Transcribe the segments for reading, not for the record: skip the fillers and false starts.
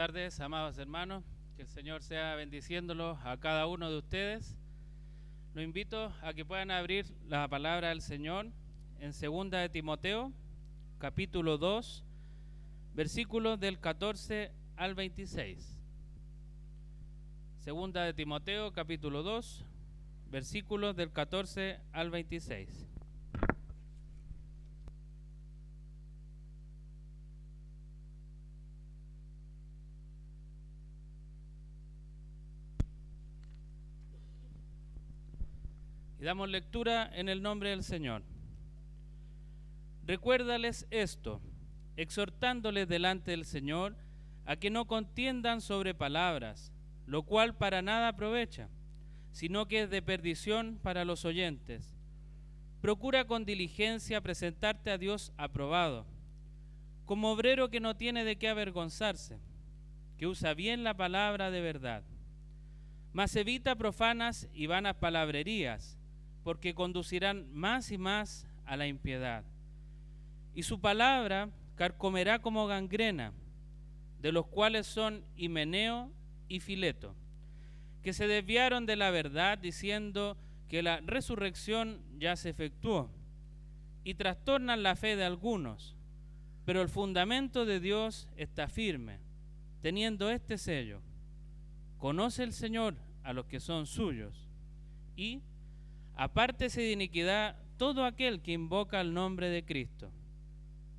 Buenas tardes, amados hermanos, que el Señor sea bendiciéndolos a cada uno de ustedes. Los invito a que puedan abrir la palabra del Señor en 2 de Timoteo, capítulo 2, versículos del 14 al 26. 2 de Timoteo, capítulo 2, versículos del 14 al 26. Y damos lectura en el nombre del Señor. Recuérdales esto, exhortándoles delante del Señor a que no contiendan sobre palabras, lo cual para nada aprovecha, sino que es de perdición para los oyentes. Procura con diligencia presentarte a Dios aprobado, como obrero que no tiene de qué avergonzarse, que usa bien la palabra de verdad. Mas evita profanas y vanas palabrerías, porque conducirán más y más a la impiedad. Y su palabra carcomerá como gangrena, de los cuales son Himeneo y Fileto, que se desviaron de la verdad diciendo que la resurrección ya se efectuó, y trastornan la fe de algunos, pero el fundamento de Dios está firme, teniendo este sello: conoce el Señor a los que son suyos, y apártese de iniquidad todo aquel que invoca el nombre de Cristo.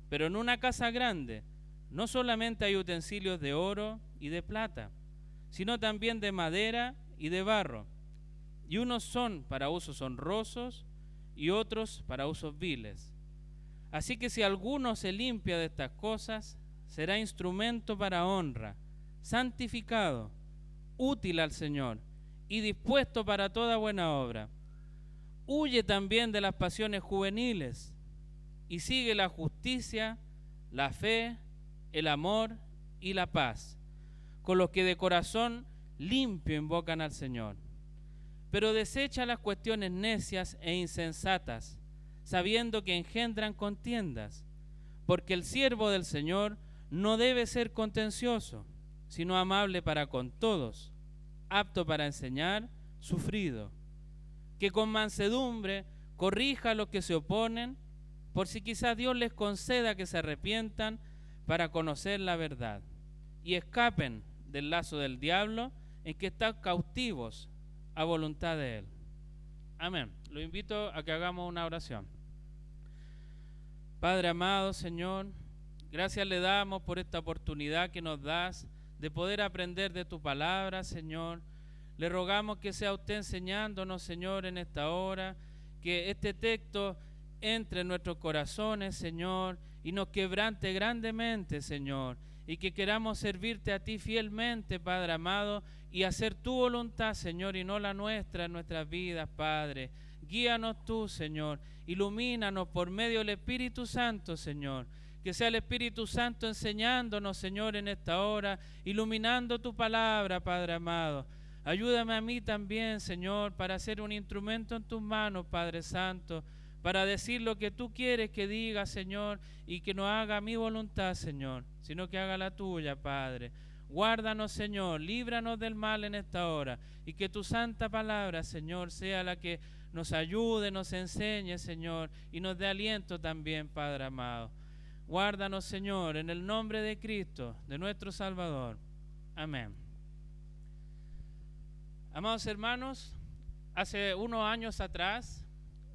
Pero en una casa grande no solamente hay utensilios de oro y de plata, sino también de madera y de barro, y unos son para usos honrosos y otros para usos viles. Así que si alguno se limpia de estas cosas, será instrumento para honra, santificado, útil al Señor y dispuesto para toda buena obra. Huye también de las pasiones juveniles y sigue la justicia, la fe, el amor y la paz, con los que de corazón limpio invocan al Señor. Pero desecha las cuestiones necias e insensatas, sabiendo que engendran contiendas, porque el siervo del Señor no debe ser contencioso, sino amable para con todos, apto para enseñar, sufrido, que con mansedumbre corrija a los que se oponen, por si quizás Dios les conceda que se arrepientan para conocer la verdad y escapen del lazo del diablo en que están cautivos a voluntad de Él. Amén. Lo invito a que hagamos una oración. Padre amado, Señor, gracias le damos por esta oportunidad que nos das de poder aprender de tu palabra, Señor. Le rogamos que sea usted enseñándonos, Señor, en esta hora, que este texto entre en nuestros corazones, Señor, y nos quebrante grandemente, Señor, y que queramos servirte a ti fielmente, Padre amado, y hacer tu voluntad, Señor, y no la nuestra en nuestras vidas, Padre. Guíanos tú, Señor, ilumínanos por medio del Espíritu Santo, Señor. Que sea el Espíritu Santo enseñándonos, Señor, en esta hora, iluminando tu palabra, Padre amado. Ayúdame a mí también, Señor, para ser un instrumento en tus manos, Padre Santo, para decir lo que tú quieres que diga, Señor, y que no haga mi voluntad, Señor, sino que haga la tuya, Padre. Guárdanos, Señor, líbranos del mal en esta hora, y que tu santa palabra, Señor, sea la que nos ayude, nos enseñe, Señor, y nos dé aliento también, Padre amado. Guárdanos, Señor, en el nombre de Cristo, de nuestro Salvador. Amén. Amados hermanos, hace unos años atrás,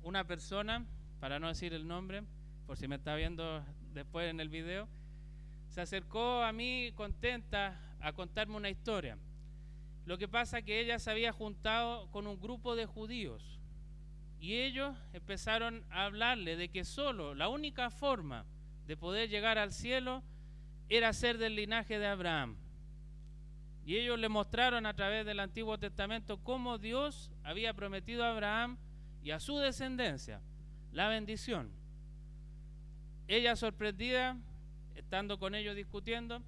una persona, para no decir el nombre, por si me está viendo después en el video, se acercó a mí contenta a contarme una historia. Lo que pasa es que ella se había juntado con un grupo de judíos y ellos empezaron a hablarle de que solo la única forma de poder llegar al cielo era ser del linaje de Abraham. Y ellos le mostraron a través del Antiguo Testamento cómo Dios había prometido a Abraham y a su descendencia la bendición. Ella, sorprendida, estando con ellos discutiendo,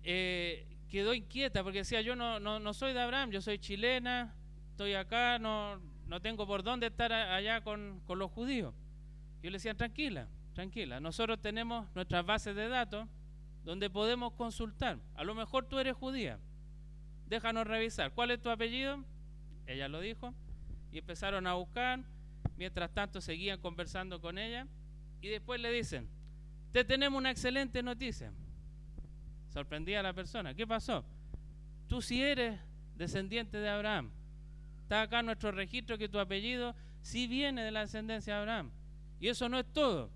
quedó inquieta porque decía: yo no soy de Abraham, yo soy chilena, estoy acá, no tengo por dónde estar allá con los judíos. Yo le decía: tranquila, nosotros tenemos nuestras bases de datos donde podemos consultar. A lo mejor tú eres judía. Déjanos revisar. ¿Cuál es tu apellido? Ella lo dijo. Y empezaron a buscar. Mientras tanto seguían conversando con ella. Y después le dicen, te tenemos una excelente noticia. Sorprendía a la persona. ¿Qué pasó? Tú sí eres descendiente de Abraham. Está acá en nuestro registro que tu apellido sí viene de la descendencia de Abraham. Y eso no es todo.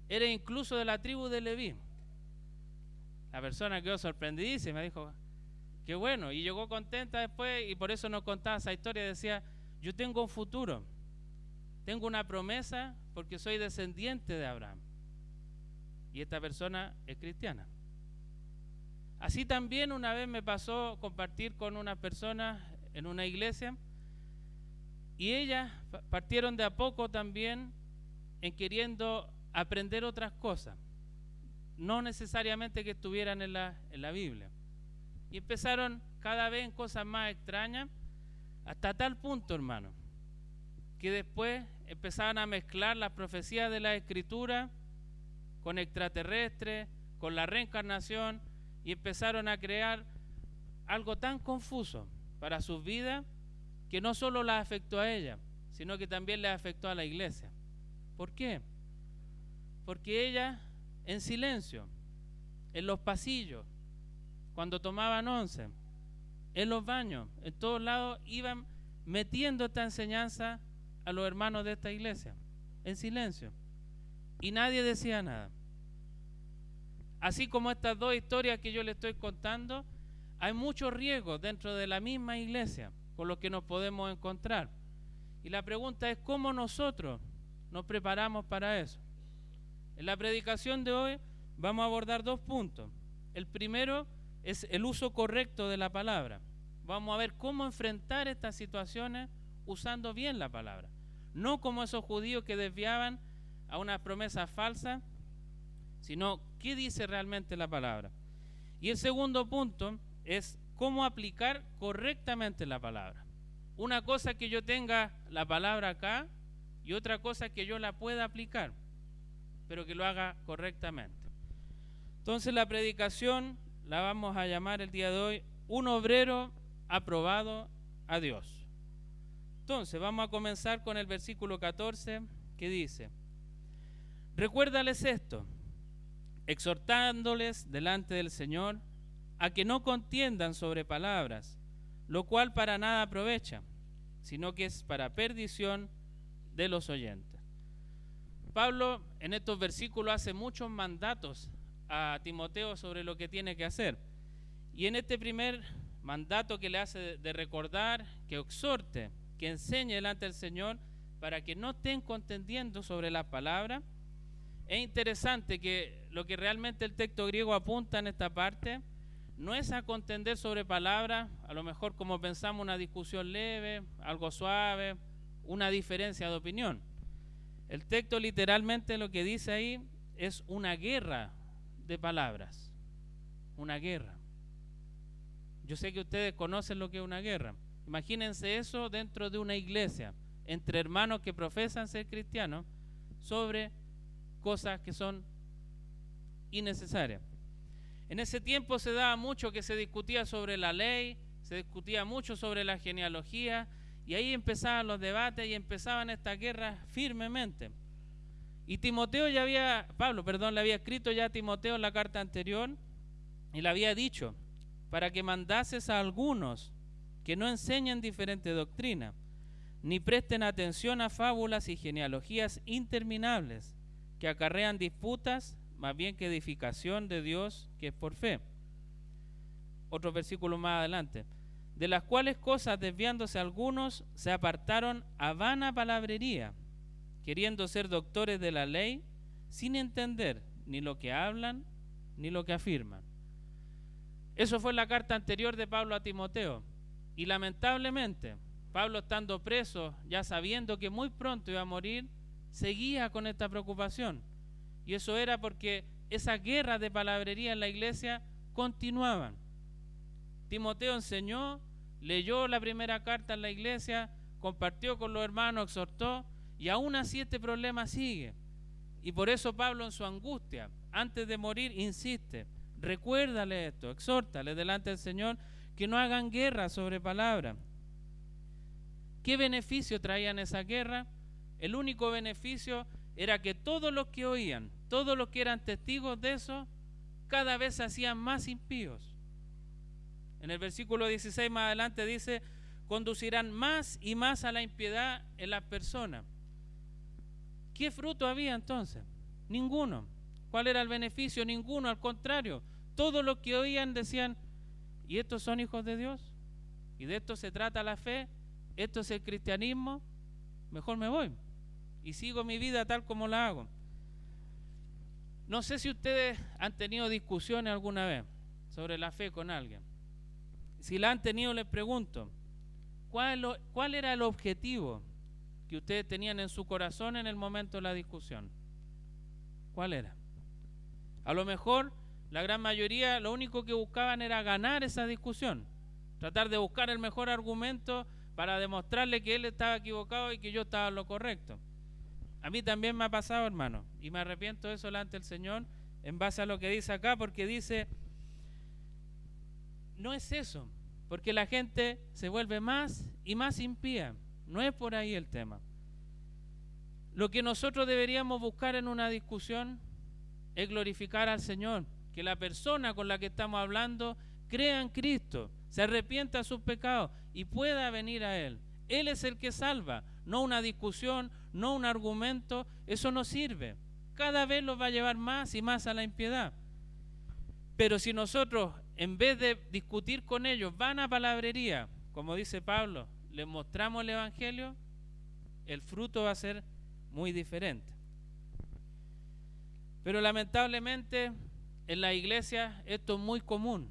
Eres incluso de la tribu de Leví. La persona quedó sorprendidísima. Dijo, qué bueno. Y llegó contenta después y por eso nos contaba esa historia. Decía, yo tengo un futuro. Tengo una promesa porque soy descendiente de Abraham. Y esta persona es cristiana. Así también una vez me pasó compartir con una persona en una iglesia y ellas partieron de a poco también en queriendo aprender otras cosas, no necesariamente que estuvieran en la Biblia. Y empezaron cada vez en cosas más extrañas, hasta tal punto, hermano, que después empezaban a mezclar las profecías de la Escritura con extraterrestres, con la reencarnación, y empezaron a crear algo tan confuso para sus vidas que no solo las afectó a ella, sino que también les afectó a la iglesia. ¿Por qué? Porque ellas en silencio, en los pasillos, cuando tomaban once, en los baños, en todos lados, iban metiendo esta enseñanza a los hermanos de esta iglesia, en silencio, y nadie decía nada. Así como estas dos historias que yo les estoy contando, hay muchos riesgos dentro de la misma iglesia con los que nos podemos encontrar. Y la pregunta es, ¿cómo nosotros nos preparamos para eso? En la predicación de hoy vamos a abordar dos puntos. El primero es el uso correcto de la palabra. Vamos a ver cómo enfrentar estas situaciones usando bien la palabra. No como esos judíos que desviaban a unas promesas falsas, sino qué dice realmente la palabra. Y el segundo punto es cómo aplicar correctamente la palabra. Una cosa es que yo tenga la palabra acá y otra cosa es que yo la pueda aplicar, pero que lo haga correctamente. Entonces la predicación la vamos a llamar el día de hoy un obrero aprobado a Dios. Entonces vamos a comenzar con el versículo 14 que dice, recuérdales esto, exhortándoles delante del Señor a que no contiendan sobre palabras, lo cual para nada aprovecha, sino que es para perdición de los oyentes. Pablo en estos versículos hace muchos mandatos a Timoteo sobre lo que tiene que hacer. Y en este primer mandato que le hace de recordar, que exhorte, que enseñe delante del Señor para que no estén contendiendo sobre las palabras. Es interesante que lo que realmente el texto griego apunta en esta parte no es a contender sobre palabras, a lo mejor como pensamos una discusión leve, algo suave, una diferencia de opinión. El texto literalmente lo que dice ahí es una guerra de palabras, una guerra. Yo sé que ustedes conocen lo que es una guerra. Imagínense eso dentro de una iglesia, entre hermanos que profesan ser cristianos, sobre cosas que son innecesarias. En ese tiempo se daba mucho que se discutía sobre la ley, se discutía mucho sobre la genealogía, y ahí empezaban los debates y empezaban estas guerras firmemente. Y Pablo le había escrito ya a Timoteo en la carta anterior y le había dicho para que mandases a algunos que no enseñen diferente doctrina, ni presten atención a fábulas y genealogías interminables que acarrean disputas más bien que edificación de Dios que es por fe. Otro versículo más adelante. De las cuales cosas desviándose algunos se apartaron a vana palabrería, queriendo ser doctores de la ley, sin entender ni lo que hablan ni lo que afirman. Eso fue la carta anterior de Pablo a Timoteo. Y lamentablemente, Pablo estando preso, ya sabiendo que muy pronto iba a morir, seguía con esta preocupación. Y eso era porque esas guerras de palabrería en la iglesia continuaban. Timoteo enseñó, leyó la primera carta en la iglesia, compartió con los hermanos, exhortó, y aún así este problema sigue. Y por eso Pablo en su angustia, antes de morir, insiste, Recuérdale esto, exhórtale delante del Señor que no hagan guerra sobre palabra. ¿Qué beneficio traían esa guerra? El único beneficio era que todos los que oían, todos los que eran testigos de eso, cada vez se hacían más impíos. En el versículo 16 más adelante dice, conducirán más y más a la impiedad en las personas. ¿Qué fruto había entonces? Ninguno. ¿Cuál era el beneficio? Ninguno, al contrario. Todos los que oían decían, ¿y estos son hijos de Dios? ¿Y de esto se trata la fe? ¿Esto es el cristianismo? Mejor me voy y sigo mi vida tal como la hago. No sé si ustedes han tenido discusiones alguna vez sobre la fe con alguien. Si la han tenido, les pregunto, ¿cuál era el objetivo que ustedes tenían en su corazón en el momento de la discusión? ¿Cuál era? A lo mejor la gran mayoría lo único que buscaban era ganar esa discusión, tratar de buscar el mejor argumento para demostrarle que él estaba equivocado y que yo estaba en lo correcto. A mí también me ha pasado, hermano, y me arrepiento de eso delante del Señor en base a lo que dice acá, porque dice, no es eso, porque la gente se vuelve más y más impía. No es por ahí el tema. Lo que nosotros deberíamos buscar en una discusión es glorificar al Señor, que la persona con la que estamos hablando crea en Cristo, se arrepienta de sus pecados y pueda venir a Él. Él es el que salva, no una discusión, no un argumento, eso no sirve. Cada vez los va a llevar más y más a la impiedad. Pero si nosotros, en vez de discutir con ellos, van a palabrería, como dice Pablo, les mostramos el Evangelio, el fruto va a ser muy diferente. Pero lamentablemente en la iglesia esto es muy común.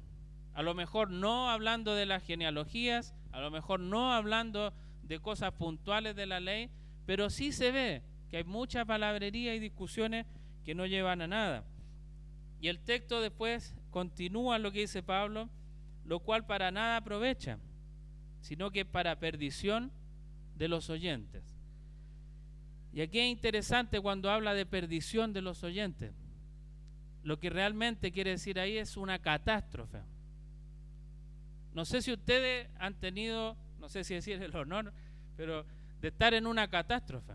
A lo mejor no hablando de las genealogías, a lo mejor no hablando de cosas puntuales de la ley, pero sí se ve que hay mucha palabrería y discusiones que no llevan a nada. Y el texto después continúa lo que dice Pablo, lo cual para nada aprovecha, sino que para perdición de los oyentes. Y aquí es interesante cuando habla de perdición de los oyentes. Lo que realmente quiere decir ahí es una catástrofe. No sé si ustedes han tenido, no sé si decir el honor, pero de estar en una catástrofe.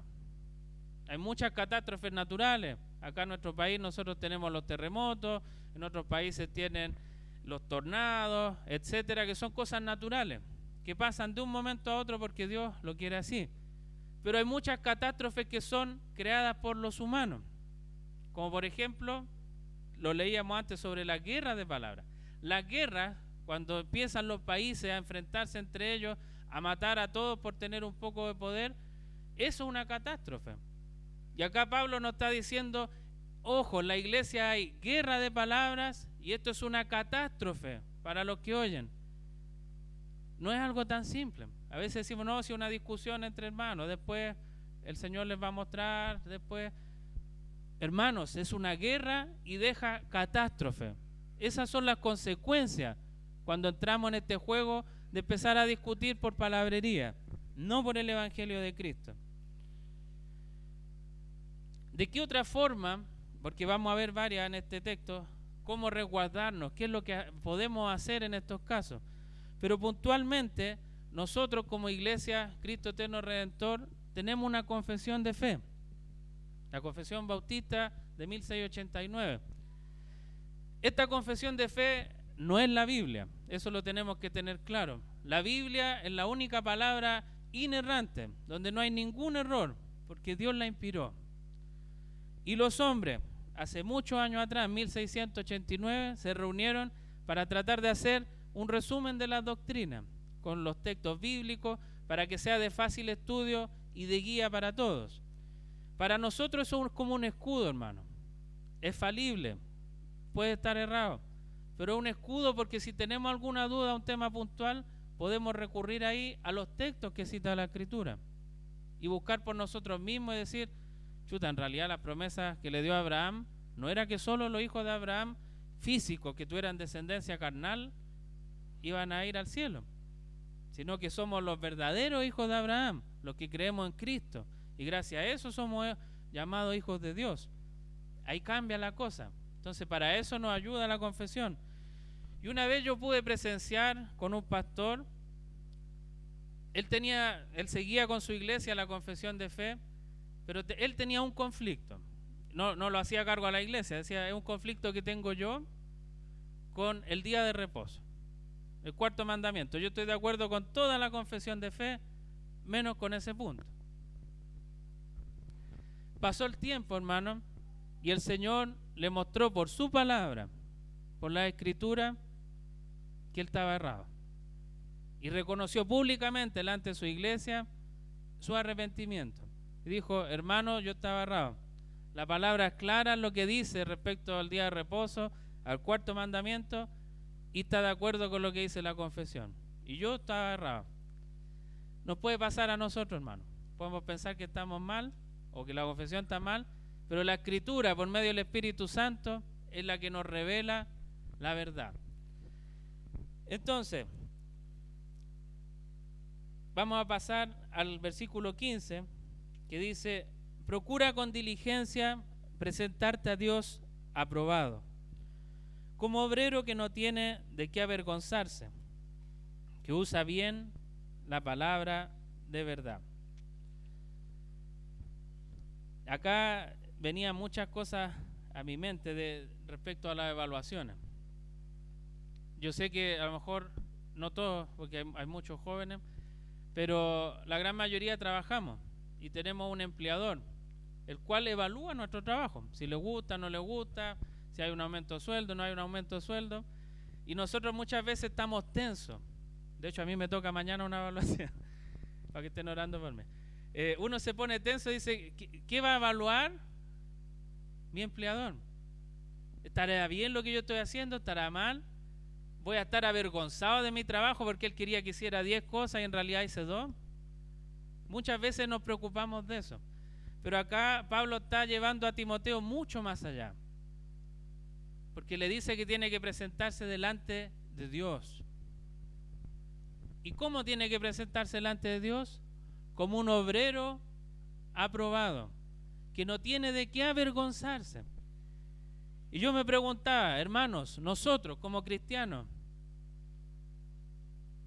Hay muchas catástrofes naturales. Acá en nuestro país nosotros tenemos los terremotos, en otros países tienen los tornados, etcétera, que son cosas naturales, que pasan de un momento a otro porque Dios lo quiere así. Pero hay muchas catástrofes que son creadas por los humanos, como por ejemplo, lo leíamos antes sobre la guerra de palabras. Las guerras, cuando empiezan los países a enfrentarse entre ellos, a matar a todos por tener un poco de poder, eso es una catástrofe. Y acá Pablo nos está diciendo, ojo, en la iglesia hay guerra de palabras y esto es una catástrofe para los que oyen. No es algo tan simple. A veces decimos, no, si una discusión entre hermanos, después el Señor les va a mostrar, después... Hermanos, es una guerra y deja catástrofe. Esas son las consecuencias cuando entramos en este juego de empezar a discutir por palabrería, no por el Evangelio de Cristo. ¿De qué otra forma? Porque vamos a ver varias en este texto, cómo resguardarnos, qué es lo que podemos hacer en estos casos. Pero puntualmente, nosotros como Iglesia Cristo Eterno Redentor tenemos una confesión de fe. La confesión bautista de 1689. Esta confesión de fe no es la Biblia, eso lo tenemos que tener claro. La Biblia es la única palabra inerrante, donde no hay ningún error, porque Dios la inspiró. Y los hombres, hace muchos años atrás, 1689, se reunieron para tratar de hacer un resumen de la doctrina, con los textos bíblicos, para que sea de fácil estudio y de guía para todos. Para nosotros eso es como un escudo, hermano. Es falible, puede estar errado, pero es un escudo porque si tenemos alguna duda, un tema puntual, podemos recurrir ahí a los textos que cita la Escritura y buscar por nosotros mismos y decir, chuta, en realidad las promesas que le dio a Abraham no era que solo los hijos de Abraham físicos que tuvieran descendencia carnal iban a ir al cielo, sino que somos los verdaderos hijos de Abraham, los que creemos en Cristo. Y gracias a eso somos llamados hijos de Dios. Ahí cambia la cosa. Entonces para eso nos ayuda la confesión. Y una vez yo pude presenciar con un pastor, él seguía con su iglesia la confesión de fe, pero él tenía un conflicto. No lo hacía cargo a la iglesia, decía, es un conflicto que tengo yo con el día de reposo, el cuarto mandamiento. Yo estoy de acuerdo con toda la confesión de fe, menos con ese punto. Pasó el tiempo, hermano, y el Señor le mostró por su palabra, por la Escritura, que él estaba errado. Y reconoció públicamente delante de su iglesia su arrepentimiento. Y dijo, hermano, yo estaba errado. La palabra es clara en lo que dice respecto al día de reposo, al cuarto mandamiento, y está de acuerdo con lo que dice la confesión. Y yo estaba errado. Nos puede pasar a nosotros, hermano. Podemos pensar que estamos mal o que la confesión está mal, pero la Escritura, por medio del Espíritu Santo, es la que nos revela la verdad. Entonces, vamos a pasar al versículo 15, que dice, procura con diligencia presentarte a Dios aprobado, como obrero que no tiene de qué avergonzarse, que usa bien la palabra de verdad. Acá venían muchas cosas a mi mente respecto a las evaluaciones. Yo sé que a lo mejor no todos, porque hay muchos jóvenes, pero la gran mayoría trabajamos y tenemos un empleador, el cual evalúa nuestro trabajo, si le gusta, no le gusta, si hay un aumento de sueldo, no hay un aumento de sueldo, y nosotros muchas veces estamos tensos. De hecho, a mí me toca mañana una evaluación, para que estén orando por mí. Uno se pone tenso y dice, ¿qué va a evaluar mi empleador? ¿Estará bien lo que yo estoy haciendo? ¿Estará mal? ¿Voy a estar avergonzado de mi trabajo porque él quería que hiciera 10 cosas y en realidad hice 2? Muchas veces nos preocupamos de eso. Pero acá Pablo está llevando a Timoteo mucho más allá. Porque le dice que tiene que presentarse delante de Dios. ¿Y cómo tiene que presentarse delante de Dios? Como un obrero aprobado, que no tiene de qué avergonzarse. Y yo me preguntaba, hermanos, nosotros como cristianos,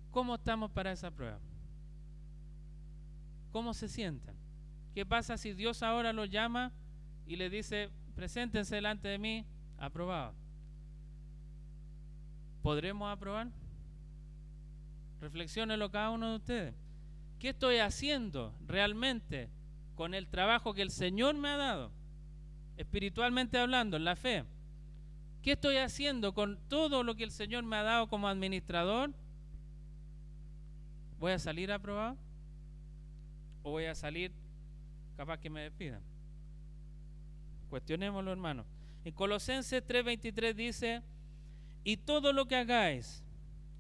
¿cómo estamos para esa prueba? ¿Cómo se sienten? ¿Qué pasa si Dios ahora los llama y les dice, preséntense delante de mí, aprobado? ¿Podremos aprobar? Reflexionenlo cada uno de ustedes. ¿Qué estoy haciendo realmente con el trabajo que el Señor me ha dado? Espiritualmente hablando, en la fe. ¿Qué estoy haciendo con todo lo que el Señor me ha dado como administrador? ¿Voy a salir aprobado? ¿O voy a salir capaz que me despidan? Cuestionémoslo, hermano. En Colosenses 3:23 dice, y todo lo que hagáis,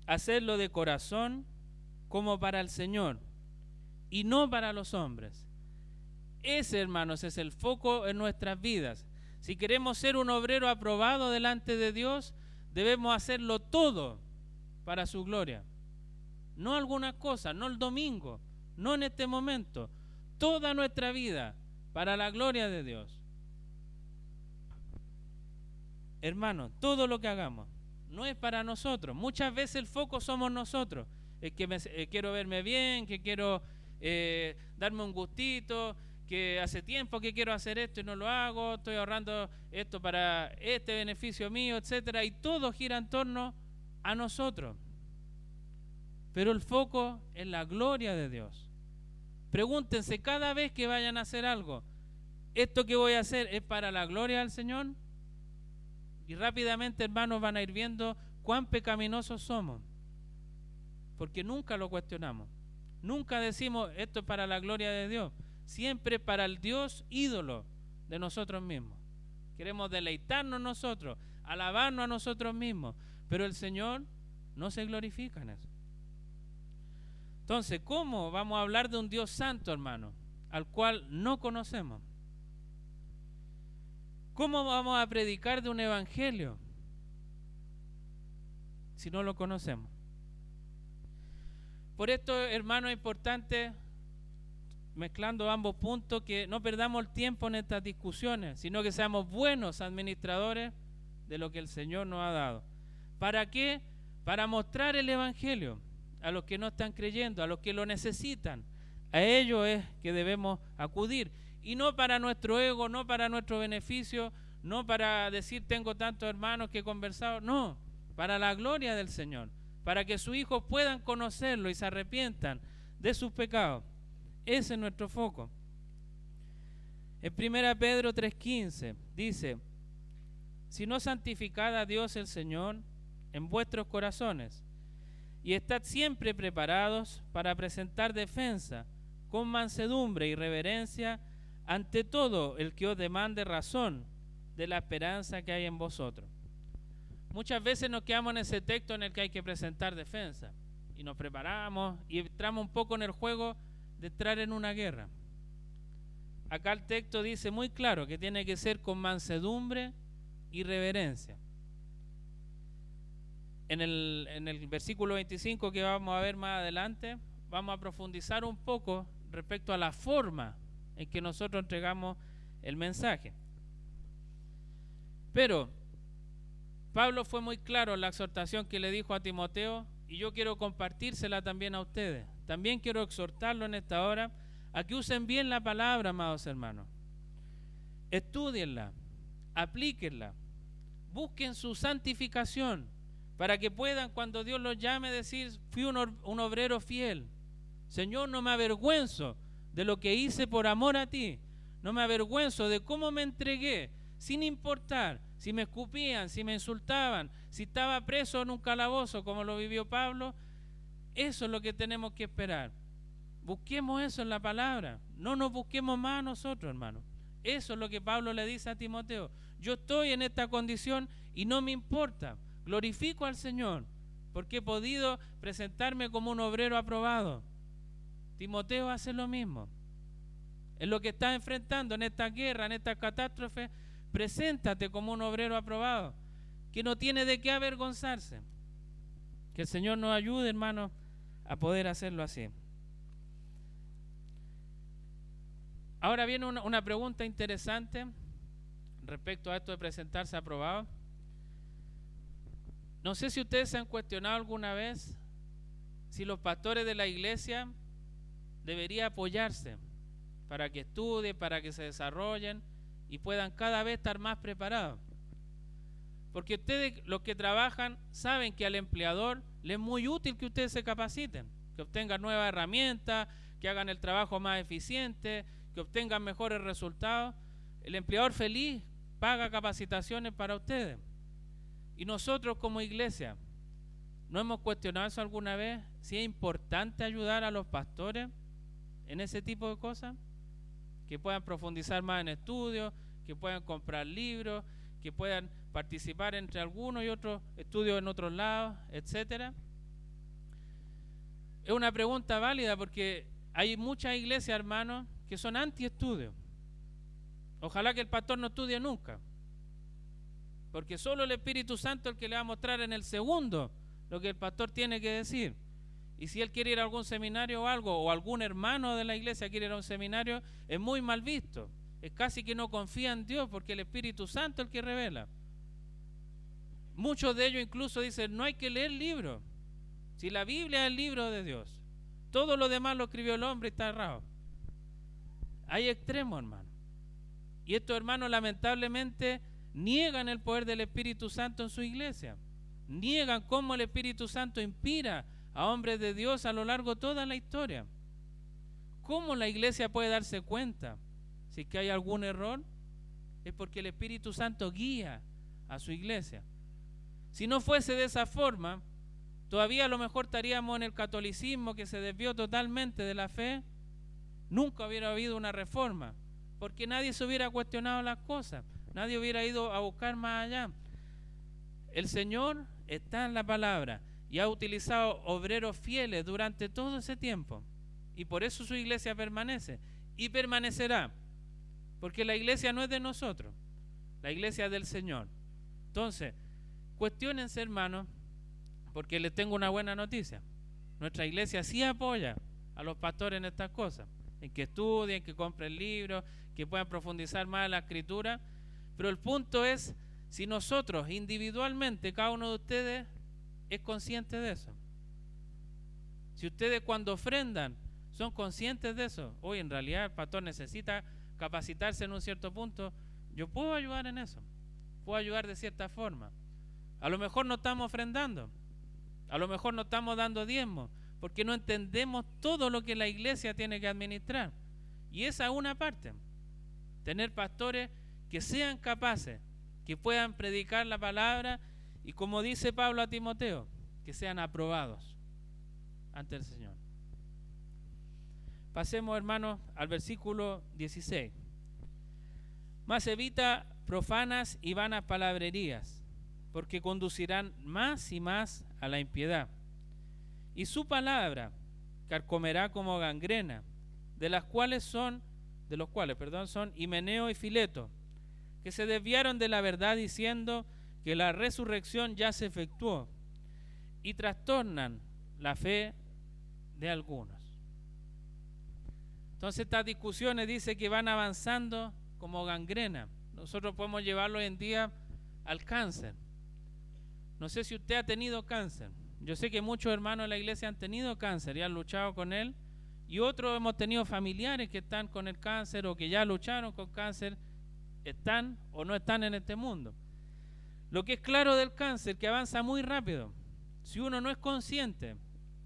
hacedlo de corazón como para el Señor y no para los hombres. Ese, hermanos, es el foco en nuestras vidas. Si queremos ser un obrero aprobado delante de Dios, debemos hacerlo todo para su gloria. No algunas cosas, no el domingo, no en este momento. Toda nuestra vida para la gloria de Dios. Hermanos, todo lo que hagamos no es para nosotros. Muchas veces el foco somos nosotros. Es que quiero verme bien, que quiero darme un gustito, que hace tiempo que quiero hacer esto y no lo hago, estoy ahorrando esto para este beneficio mío, etcétera, y todo gira en torno a nosotros. Pero el foco es la gloria de Dios. Pregúntense cada vez que vayan a hacer algo, ¿esto que voy a hacer es para la gloria del Señor? Y rápidamente, hermanos, van a ir viendo cuán pecaminosos somos, porque nunca lo cuestionamos. Nunca decimos esto es para la gloria de Dios. Siempre para el Dios ídolo de nosotros mismos. Queremos deleitarnos nosotros, alabarnos a nosotros mismos, pero el Señor no se glorifica en eso. Entonces, ¿cómo vamos a hablar de un Dios santo, hermano, al cual no conocemos? ¿Cómo vamos a predicar de un evangelio si no lo conocemos? Por esto, hermano, es importante, mezclando ambos puntos, que no perdamos el tiempo en estas discusiones, sino que seamos buenos administradores de lo que el Señor nos ha dado. ¿Para qué? Para mostrar el Evangelio a los que no están creyendo, a los que lo necesitan. A ellos es que debemos acudir. Y no para nuestro ego, no para nuestro beneficio, no para decir tengo tantos hermanos que he conversado. No, para la gloria del Señor. Para que sus hijos puedan conocerlo y se arrepientan de sus pecados. Ese es nuestro foco. En 1 Pedro 3:15 dice: si no santificad a Dios el Señor en vuestros corazones, y estad siempre preparados para presentar defensa con mansedumbre y reverencia ante todo el que os demande razón de la esperanza que hay en vosotros. Muchas veces nos quedamos en ese texto en el que hay que presentar defensa y nos preparamos y entramos un poco en el juego de entrar en una guerra. Acá el texto dice muy claro que tiene que ser con mansedumbre y reverencia. En el versículo 25 que vamos a ver más adelante, vamos a profundizar un poco respecto a la forma en que nosotros entregamos el mensaje. Pero Pablo fue muy claro en la exhortación que le dijo a Timoteo, y yo quiero compartírsela también a ustedes. También quiero exhortarlo en esta hora a que usen bien la palabra, amados hermanos. Estúdienla, aplíquenla, busquen su santificación, para que puedan, cuando Dios los llame, decir: fui un obrero fiel. Señor, no me avergüenzo de lo que hice por amor a ti. No me avergüenzo de cómo me entregué, sin importar si me escupían, si me insultaban, si estaba preso en un calabozo como lo vivió Pablo. Eso es lo que tenemos que esperar. Busquemos eso en la palabra. No nos busquemos más a nosotros, hermanos. Eso es lo que Pablo le dice a Timoteo. Yo estoy en esta condición y no me importa. Glorifico al Señor porque he podido presentarme como un obrero aprobado. Timoteo hace lo mismo. En lo que estás enfrentando, en esta guerra, en esta catástrofe, preséntate como un obrero aprobado, que no tiene de qué avergonzarse. Que el Señor nos ayude, hermanos, a poder hacerlo así. Ahora viene una pregunta interesante respecto a esto de presentarse aprobado. No sé si ustedes se han cuestionado alguna vez si los pastores de la iglesia deberían apoyarse para que estudien, para que se desarrollen y puedan cada vez estar más preparados. Porque ustedes, los que trabajan, saben que al empleador le es muy útil que ustedes se capaciten, que obtengan nuevas herramientas, que hagan el trabajo más eficiente, que obtengan mejores resultados. El empleador feliz paga capacitaciones para ustedes. Y nosotros como iglesia, ¿no hemos cuestionado eso alguna vez? Si es importante ayudar a los pastores en ese tipo de cosas, que puedan profundizar más en estudios, que puedan comprar libros, que puedan participar entre algunos y otros estudios en otros lados, etcétera. Es una pregunta válida porque hay muchas iglesias, hermanos, que son anti-estudio. Ojalá que el pastor no estudie nunca, porque solo el Espíritu Santo es el que le va a mostrar en el segundo lo que el pastor tiene que decir. Y si él quiere ir a algún seminario o algo, o algún hermano de la iglesia quiere ir a un seminario, es muy mal visto. Es casi que no confía en Dios, porque el Espíritu Santo es el que revela. Muchos de ellos incluso dicen: no hay que leer libros, si la Biblia es el libro de Dios, todo lo demás lo escribió el hombre y está errado. Hay extremos, hermano. Y estos hermanos lamentablemente niegan el poder del Espíritu Santo en su iglesia. Niegan cómo el Espíritu Santo inspira a hombres de Dios a lo largo de toda la historia. ¿Cómo la iglesia puede darse cuenta si es que hay algún error? Es porque el Espíritu Santo guía a su iglesia. Si no fuese de esa forma, todavía a lo mejor estaríamos en el catolicismo, que se desvió totalmente de la fe. Nunca hubiera habido una reforma, porque nadie se hubiera cuestionado las cosas, nadie hubiera ido a buscar más allá. El Señor está en la palabra y ha utilizado obreros fieles durante todo ese tiempo, y por eso su iglesia permanece y permanecerá, porque la iglesia no es de nosotros, la iglesia es del Señor. Entonces, cuestiónense, hermanos, porque les tengo una buena noticia. Nuestra iglesia sí apoya a los pastores en estas cosas, en que estudien, que compren libros, que puedan profundizar más en la escritura. Pero el punto es si nosotros individualmente, cada uno de ustedes es consciente de eso. Si ustedes cuando ofrendan son conscientes de eso, hoy en realidad el pastor necesita capacitarse en un cierto punto, yo puedo ayudar en eso, puedo ayudar de cierta forma. A lo mejor no estamos ofrendando, a lo mejor no estamos dando diezmo, porque no entendemos todo lo que la iglesia tiene que administrar. Y esa es una parte. Tener pastores que sean capaces, que puedan predicar la palabra y, como dice Pablo a Timoteo, que sean aprobados ante el Señor. Pasemos, hermanos, al versículo 16. Mas evita profanas y vanas palabrerías, porque conducirán más y más a la impiedad. Y su palabra carcomerá como gangrena, de los cuales son Himeneo y Fileto, que se desviaron de la verdad diciendo que la resurrección ya se efectuó, y trastornan la fe de algunos. Entonces estas discusiones dice que van avanzando como gangrena. Nosotros podemos llevarlo hoy en día al cáncer. No sé si usted ha tenido cáncer. Yo sé que muchos hermanos de la iglesia han tenido cáncer y han luchado con él, y otros hemos tenido familiares que están con el cáncer o que ya lucharon con cáncer, están o no están en este mundo. Lo que es claro del cáncer, que avanza muy rápido. Si uno no es consciente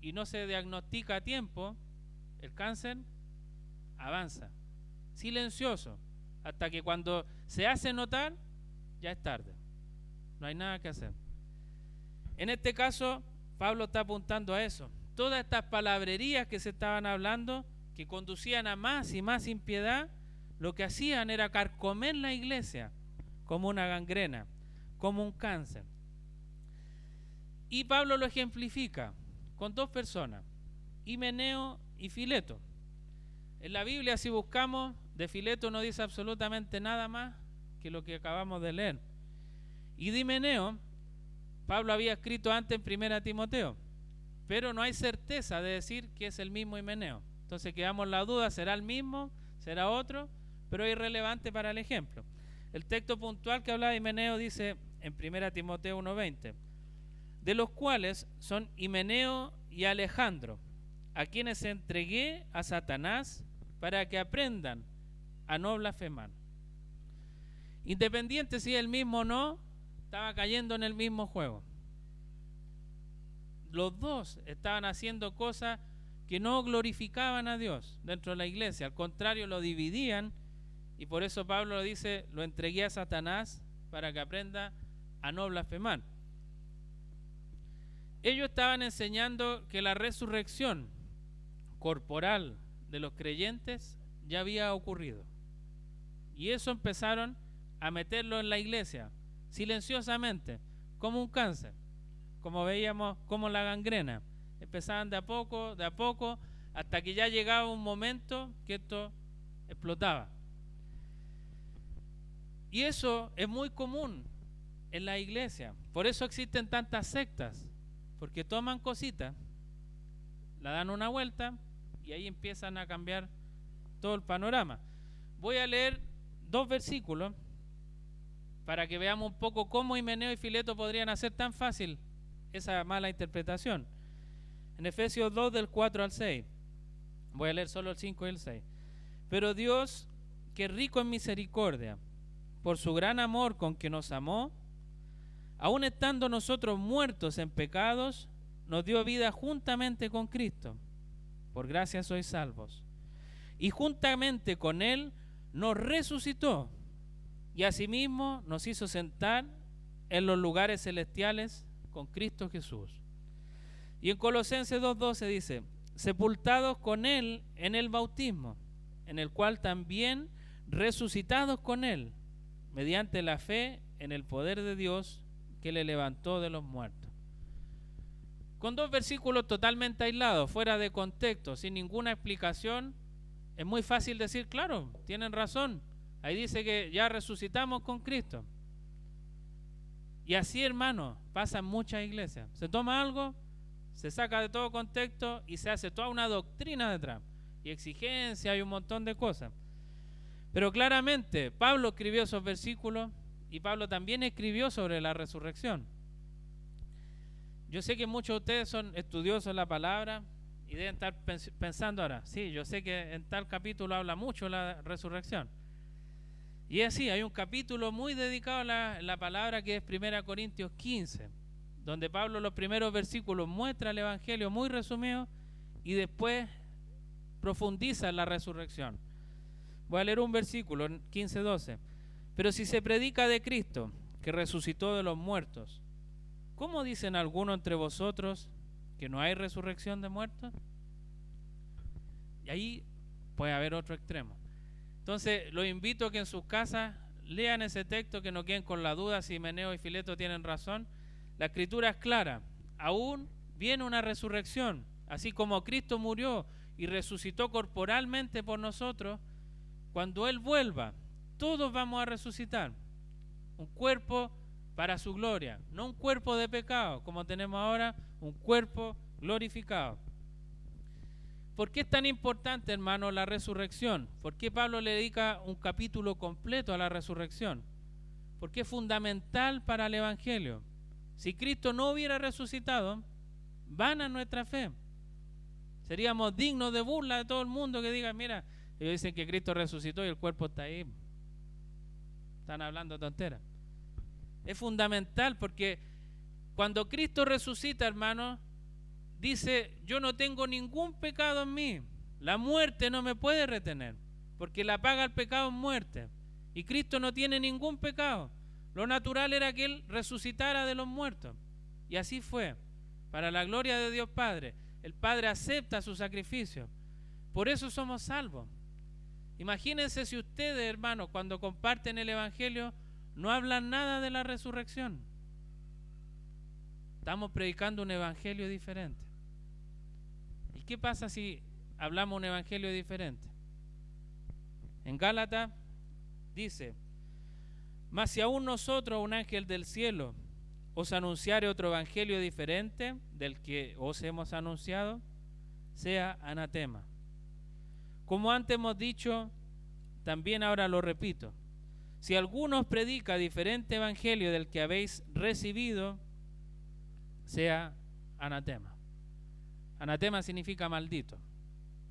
y no se diagnostica a tiempo, el cáncer avanza, silencioso, hasta que cuando se hace notar, ya es tarde. No hay nada que hacer. En este caso, Pablo está apuntando a eso. Todas estas palabrerías que se estaban hablando, que conducían a más y más impiedad, lo que hacían era carcomer la iglesia como una gangrena, como un cáncer. Y Pablo lo ejemplifica con dos personas, Himeneo y Fileto. En la Biblia, si buscamos, de Fileto no dice absolutamente nada más que lo que acabamos de leer. Y de Himeneo, Pablo había escrito antes en 1 Timoteo, pero no hay certeza de decir que es el mismo Himeneo. Entonces quedamos la duda, ¿será el mismo? ¿Será otro? Pero es irrelevante para el ejemplo. El texto puntual que habla de Himeneo dice en 1 Timoteo 1:20, de los cuales son Himeneo y Alejandro, a quienes entregué a Satanás para que aprendan a no blasfemar. Independiente si es el mismo o no, estaba cayendo en el mismo juego. Los dos estaban haciendo cosas que no glorificaban a Dios dentro de la iglesia, al contrario, lo dividían, y por eso Pablo lo dice, lo entregué a Satanás para que aprenda a no blasfemar. Ellos estaban enseñando que la resurrección corporal de los creyentes ya había ocurrido, y eso empezaron a meterlo en la iglesia silenciosamente, como un cáncer, como veíamos, como la gangrena. Empezaban de a poco, hasta que ya llegaba un momento que esto explotaba. Y eso es muy común en la iglesia. Por eso existen tantas sectas, porque toman cositas, la dan una vuelta y ahí empiezan a cambiar todo el panorama. Voy a leer 2 versículos para que veamos un poco cómo Himeneo y Fileto podrían hacer tan fácil esa mala interpretación. En Efesios 2, del 4 al 6, voy a leer solo el 5 y el 6. Pero Dios, que es rico en misericordia, por su gran amor con que nos amó, aun estando nosotros muertos en pecados, nos dio vida juntamente con Cristo. Por gracia sois salvos. Y juntamente con Él nos resucitó, y asimismo nos hizo sentar en los lugares celestiales con Cristo Jesús. Y en Colosenses 2:12 dice, sepultados con Él en el bautismo, en el cual también resucitados con Él, mediante la fe en el poder de Dios que le levantó de los muertos. Con 2 versículos totalmente aislados, fuera de contexto, sin ninguna explicación, es muy fácil decir, claro, tienen razón. Ahí dice que ya resucitamos con Cristo. Y así, hermano, pasa en muchas iglesias. Se toma algo, se saca de todo contexto y se hace toda una doctrina detrás. Y exigencia y un montón de cosas. Pero claramente, Pablo escribió esos versículos Y Pablo también escribió sobre la resurrección. Yo sé que muchos de ustedes son estudiosos de la palabra y deben estar pensando ahora, sí, yo sé que en tal capítulo habla mucho de la resurrección. Y es así, hay un capítulo muy dedicado a la palabra que es 1 Corintios 15, donde Pablo en los primeros versículos muestra el Evangelio muy resumido y después profundiza en la resurrección. Voy a leer un versículo, 15:12. Pero si se predica de Cristo, que resucitó de los muertos, ¿cómo dicen algunos entre vosotros que no hay resurrección de muertos? Y ahí puede haber otro extremo. Entonces, los invito a que en sus casas lean ese texto, que no queden con la duda si Himeneo y Fileto tienen razón. La escritura es clara. Aún viene una resurrección. Así como Cristo murió y resucitó corporalmente por nosotros, cuando Él vuelva, todos vamos a resucitar. Un cuerpo para su gloria. No un cuerpo de pecado, como tenemos ahora, un cuerpo glorificado. ¿Por qué es tan importante, hermano, la resurrección? ¿Por qué Pablo le dedica un capítulo completo a la resurrección? Porque es fundamental para el Evangelio. Si Cristo no hubiera resucitado, vana nuestra fe. Seríamos dignos de burla de todo el mundo que diga, mira, ellos dicen que Cristo resucitó y el cuerpo está ahí. Están hablando tonteras. Es fundamental porque cuando Cristo resucita, hermano, dice, yo no tengo ningún pecado en mí. La muerte no me puede retener, porque la paga el pecado es muerte. Y Cristo no tiene ningún pecado. Lo natural era que Él resucitara de los muertos. Y así fue, para la gloria de Dios Padre. El Padre acepta su sacrificio. Por eso somos salvos. Imagínense si ustedes, hermanos, cuando comparten el Evangelio, no hablan nada de la resurrección. Estamos predicando un Evangelio diferente. ¿Y qué pasa si hablamos un Evangelio diferente? En Gálatas dice, mas si aún nosotros, un ángel del cielo, os anunciare otro Evangelio diferente del que os hemos anunciado, sea anatema. Como antes hemos dicho, también ahora lo repito. Si alguno os predica diferente evangelio del que habéis recibido, sea anatema. Anatema significa maldito.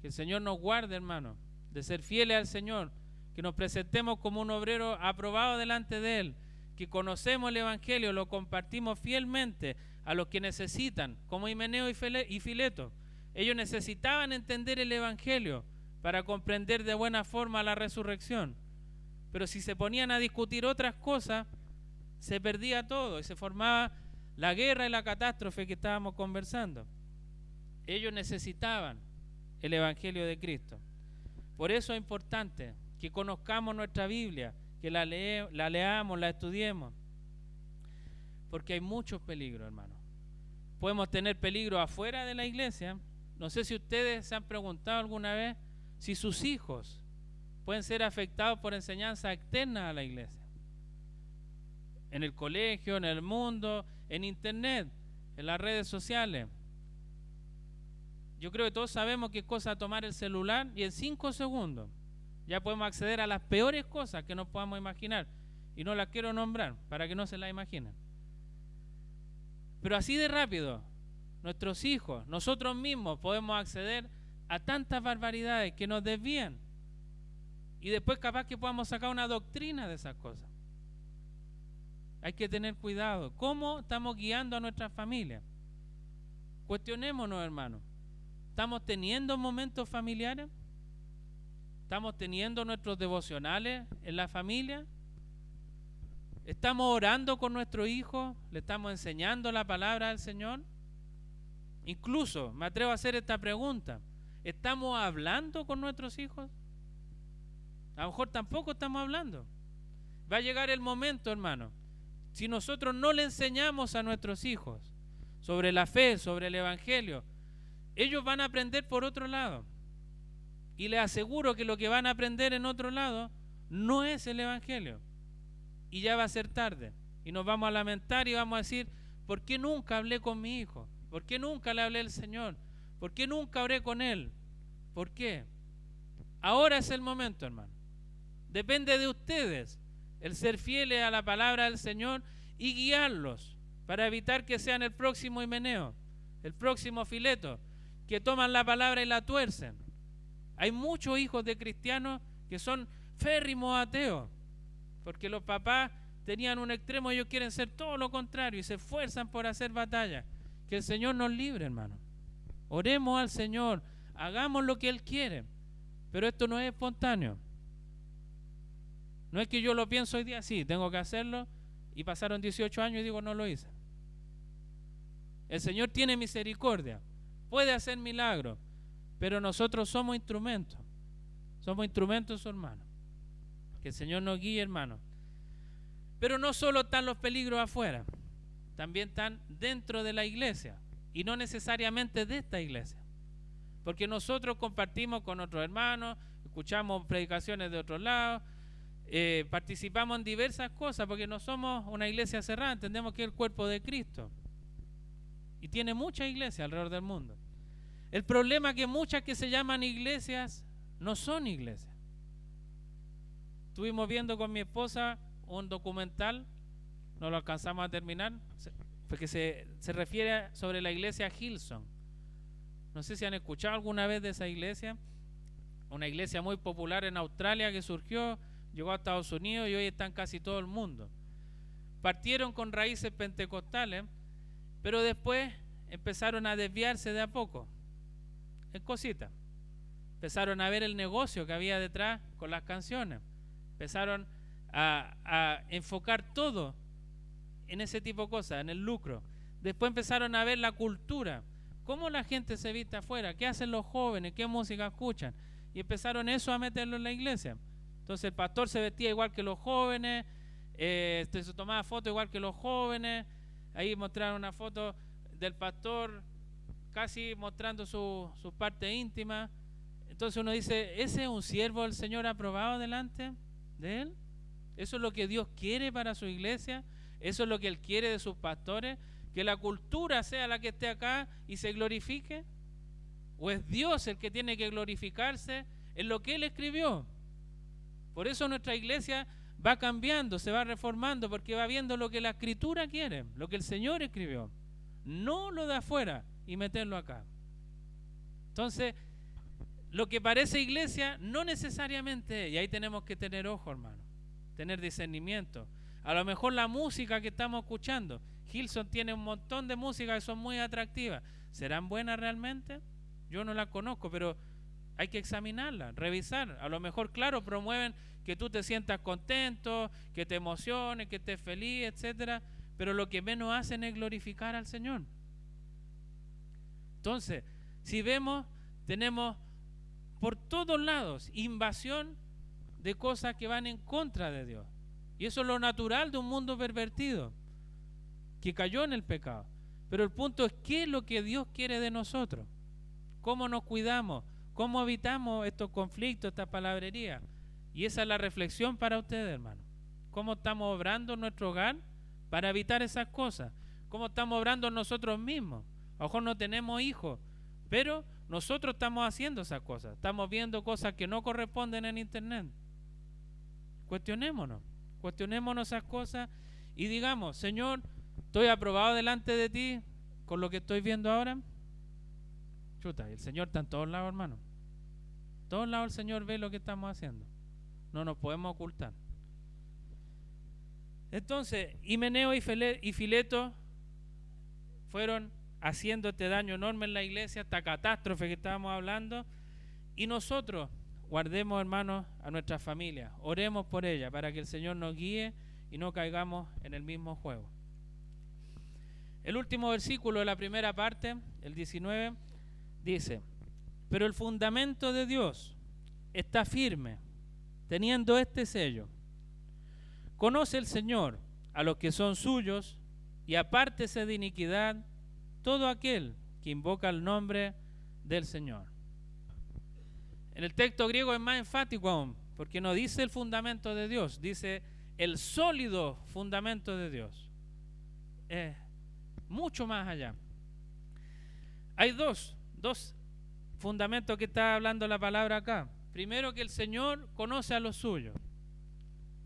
Que el Señor nos guarde, hermano, de ser fieles al Señor, que nos presentemos como un obrero aprobado delante de Él, que conocemos el evangelio, lo compartimos fielmente a los que necesitan, como Himeneo y Fileto. Ellos necesitaban entender el evangelio para comprender de buena forma la resurrección. Pero si se ponían a discutir otras cosas, se perdía todo y se formaba la guerra y la catástrofe que estábamos conversando. Ellos necesitaban el Evangelio de Cristo. Por eso es importante que conozcamos nuestra Biblia, que la leamos, la estudiemos. Porque hay muchos peligros, hermano. Podemos tener peligro afuera de la iglesia. No sé si ustedes se han preguntado alguna vez si sus hijos pueden ser afectados por enseñanza externa a la iglesia. En el colegio, en el mundo, en internet, en las redes sociales. Yo creo que todos sabemos qué es cosa tomar el celular y en 5 segundos ya podemos acceder a las peores cosas que nos podamos imaginar. Y no las quiero nombrar para que no se las imaginen. Pero así de rápido, nuestros hijos, nosotros mismos podemos acceder a tantas barbaridades que nos desvían. Y después capaz que podamos sacar una doctrina de esas cosas. Hay que tener cuidado. ¿Cómo estamos guiando a nuestras familias? Cuestionémonos, hermanos. ¿Estamos teniendo momentos familiares? ¿Estamos teniendo nuestros devocionales en la familia? ¿Estamos orando con nuestros hijos? ¿Le estamos enseñando la palabra del Señor? Incluso me atrevo a hacer esta pregunta. ¿Estamos hablando con nuestros hijos? A lo mejor tampoco estamos hablando. Va a llegar el momento, hermano, si nosotros no le enseñamos a nuestros hijos sobre la fe, sobre el Evangelio, ellos van a aprender por otro lado. Y les aseguro que lo que van a aprender en otro lado no es el Evangelio. Y ya va a ser tarde. Y nos vamos a lamentar y vamos a decir, ¿por qué nunca hablé con mi hijo? ¿Por qué nunca le hablé al Señor? ¿Por qué nunca oré con él? ¿Por qué? Ahora es el momento, hermano. Depende de ustedes el ser fieles a la palabra del Señor y guiarlos para evitar que sean el próximo Himeneo, el próximo Fileto, que toman la palabra y la tuercen. Hay muchos hijos de cristianos que son férrimos ateos, porque los papás tenían un extremo y ellos quieren ser todo lo contrario y se esfuerzan por hacer batalla. Que el Señor nos libre, hermano. Oremos al Señor, hagamos lo que Él quiere, pero esto no es espontáneo. No es que yo lo pienso hoy día, sí, tengo que hacerlo, y pasaron 18 años y digo, no lo hice. El Señor tiene misericordia, puede hacer milagros, pero nosotros somos instrumentos de su hermano. Que el Señor nos guíe, hermano. Pero no solo están los peligros afuera, también están dentro de la iglesia, y no necesariamente de esta iglesia, porque nosotros compartimos con otros hermanos, escuchamos predicaciones de otros lados, participamos en diversas cosas, porque no somos una iglesia cerrada, entendemos que es el cuerpo de Cristo, y tiene muchas iglesias alrededor del mundo. El problema es que muchas que se llaman iglesias no son iglesias. Estuvimos viendo con mi esposa un documental, no lo alcanzamos a terminar, porque se refiere sobre la iglesia Hillsong. No sé si han escuchado alguna vez de esa iglesia, una iglesia muy popular en Australia que surgió, llegó a Estados Unidos y hoy está en casi todo el mundo. Partieron con raíces pentecostales, pero después empezaron a desviarse de a poco, en cositas. Empezaron a ver el negocio que había detrás con las canciones, empezaron a enfocar todo en ese tipo de cosas, en el lucro. Después empezaron a ver la cultura, cómo la gente se viste afuera, qué hacen los jóvenes, qué música escuchan, y empezaron eso a meterlo en la iglesia. Entonces el pastor se vestía igual que los jóvenes, se tomaba fotos igual que los jóvenes. Ahí mostraron una foto del pastor casi mostrando su parte íntima. Entonces uno dice, ¿ese es un siervo del Señor aprobado delante de Él? ¿Eso es lo que Dios quiere para su iglesia? ¿Eso es lo que Él quiere de sus pastores? ¿Que la cultura sea la que esté acá y se glorifique? ¿O es Dios el que tiene que glorificarse en lo que Él escribió? Por eso nuestra iglesia va cambiando, se va reformando, porque va viendo lo que la Escritura quiere, lo que el Señor escribió, no lo de afuera y meterlo acá. Entonces, lo que parece iglesia no necesariamente es, y ahí tenemos que tener ojo, hermano, tener discernimiento. A lo mejor la música que estamos escuchando, Hillsong tiene un montón de música que son muy atractivas. ¿Serán buenas realmente? Yo no las conozco, pero hay que examinarlas, revisar. A lo mejor, claro, promueven que tú te sientas contento, que te emociones, que estés feliz, etcétera, pero lo que menos hacen es glorificar al Señor. Entonces, si vemos, tenemos por todos lados invasión de cosas que van en contra de Dios. Y eso es lo natural de un mundo pervertido, que cayó en el pecado. Pero el punto es, ¿qué es lo que Dios quiere de nosotros? ¿Cómo nos cuidamos? ¿Cómo evitamos estos conflictos, esta palabrería? Y esa es la reflexión para ustedes, hermano. ¿Cómo estamos obrando en nuestro hogar para evitar esas cosas? ¿Cómo estamos obrando nosotros mismos? A lo mejor no tenemos hijos, pero nosotros estamos haciendo esas cosas. Estamos viendo cosas que no corresponden en internet. Cuestionémonos esas cosas y digamos, Señor, ¿estoy aprobado delante de ti con lo que estoy viendo ahora? Chuta, el Señor está en todos lados, hermano. En todos lados el Señor ve lo que estamos haciendo. No nos podemos ocultar. Entonces, Himeneo y Fileto fueron haciendo este daño enorme en la iglesia, esta catástrofe que estábamos hablando, y nosotros guardemos, hermanos, a nuestra familia, oremos por ella para que el Señor nos guíe y no caigamos en el mismo juego. El último versículo de la primera parte, el 19, dice: pero el fundamento de Dios está firme, teniendo este sello: conoce el Señor a los que son suyos, y apártese de iniquidad todo aquel que invoca el nombre del Señor. En el texto griego es más enfático aún, porque no dice el fundamento de Dios, dice el sólido fundamento de Dios. Es mucho más allá. Hay dos fundamentos que está hablando la palabra acá. Primero, que el Señor conoce a los suyos.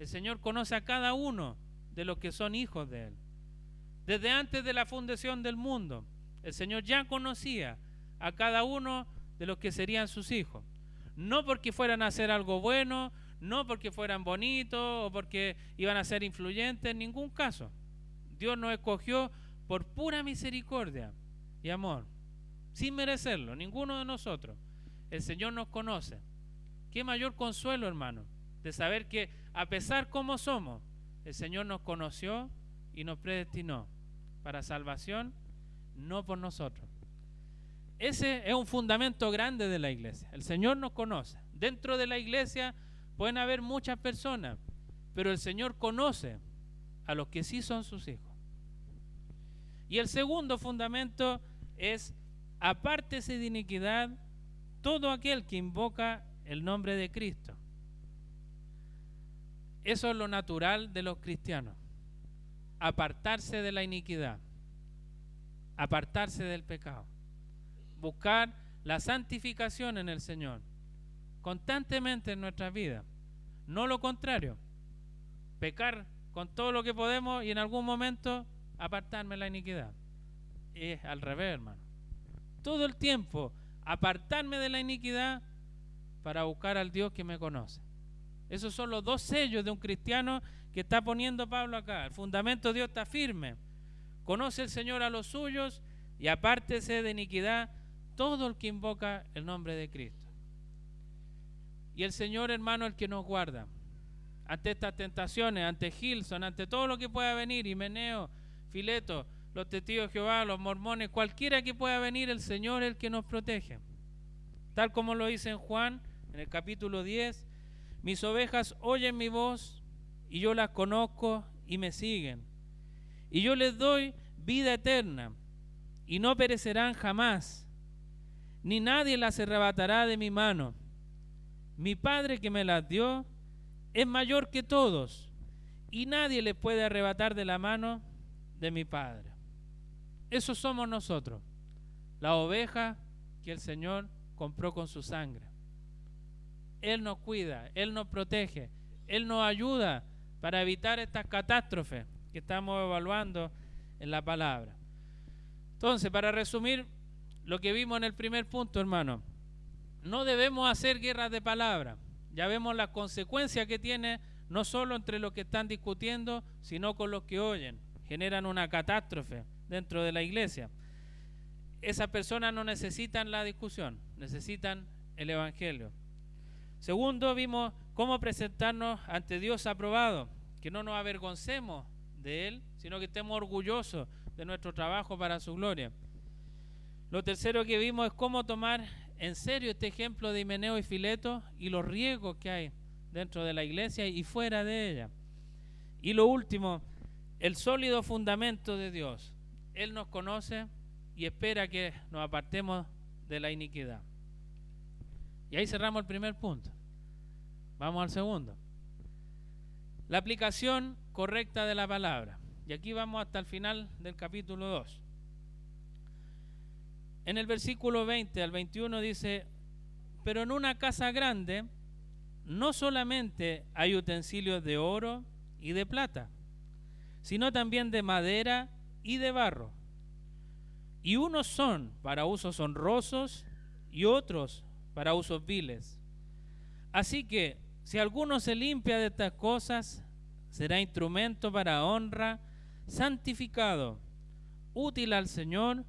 El Señor conoce a cada uno de los que son hijos de Él. Desde antes de la fundación del mundo, el Señor ya conocía a cada uno de los que serían sus hijos. No porque fueran a hacer algo bueno, no porque fueran bonitos o porque iban a ser influyentes, en ningún caso. Dios nos escogió por pura misericordia y amor, sin merecerlo, ninguno de nosotros. El Señor nos conoce. Qué mayor consuelo, hermano, de saber que a pesar como somos, el Señor nos conoció y nos predestinó para salvación, no por nosotros. Ese es un fundamento grande de la iglesia. El Señor nos conoce. Dentro de la iglesia pueden haber muchas personas, pero el Señor conoce a los que sí son sus hijos. Y el segundo fundamento es: apártese de iniquidad todo aquel que invoca el nombre de Cristo. Eso es lo natural de los cristianos: apartarse de la iniquidad, apartarse del pecado, buscar la santificación en el Señor constantemente en nuestras vidas, no lo contrario, pecar con todo lo que podemos y en algún momento apartarme de la iniquidad. Es al revés, hermano. Todo el tiempo apartarme de la iniquidad para buscar al Dios que me conoce. Esos son los dos sellos de un cristiano que está poniendo Pablo acá. El fundamento de Dios está firme. Conoce el Señor a los suyos y apártese de iniquidad todo el que invoca el nombre de Cristo. Y el Señor, hermano, el que nos guarda ante estas tentaciones, ante Gilson, ante todo lo que pueda venir, Himeneo, Fileto, los testigos de Jehová, los mormones, cualquiera que pueda venir, el Señor es el que nos protege. Tal como lo dice en Juan, en el capítulo 10, mis ovejas oyen mi voz y yo las conozco y me siguen. Y yo les doy vida eterna y no perecerán jamás, ni nadie las arrebatará de mi mano. Mi Padre que me las dio es mayor que todos y nadie les puede arrebatar de la mano de mi Padre. Eso somos nosotros, la oveja que el Señor compró con su sangre. Él nos cuida, Él nos protege, Él nos ayuda para evitar estas catástrofes que estamos evaluando en la palabra. Entonces, para resumir lo que vimos en el primer punto, hermano, no debemos hacer guerras de palabras. Ya vemos las consecuencias que tiene, no solo entre los que están discutiendo, sino con los que oyen. Generan una catástrofe dentro de la iglesia. Esas personas no necesitan la discusión, necesitan el Evangelio. Segundo, vimos cómo presentarnos ante Dios aprobado, que no nos avergoncemos de Él, sino que estemos orgullosos de nuestro trabajo para su gloria. Lo tercero que vimos es cómo tomar en serio este ejemplo de Himeneo y Fileto y los riesgos que hay dentro de la iglesia y fuera de ella. Y lo último, el sólido fundamento de Dios. Él nos conoce y espera que nos apartemos de la iniquidad. Y ahí cerramos el primer punto. Vamos al segundo. La aplicación correcta de la palabra. Y aquí vamos hasta el final del capítulo 2. En el versículo 20 al 21 dice: pero en una casa grande no solamente hay utensilios de oro y de plata, sino también de madera y de barro. Y unos son para usos honrosos y otros para usos viles. Así que si alguno se limpia de estas cosas, será instrumento para honra, santificado, útil al Señor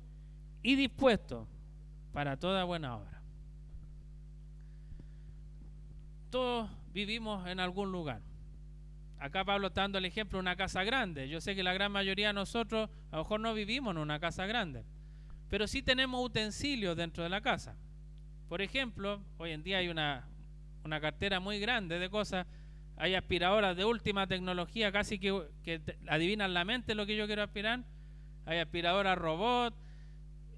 y dispuesto para toda buena obra. Todos vivimos en algún lugar. Acá Pablo está dando el ejemplo de una casa grande. Yo sé que la gran mayoría de nosotros a lo mejor no vivimos en una casa grande, pero sí tenemos utensilios dentro de la casa. Por ejemplo, hoy en día hay una cartera muy grande de cosas. Hay aspiradoras de última tecnología, casi que adivinan la mente lo que yo quiero aspirar. Hay aspiradoras robot.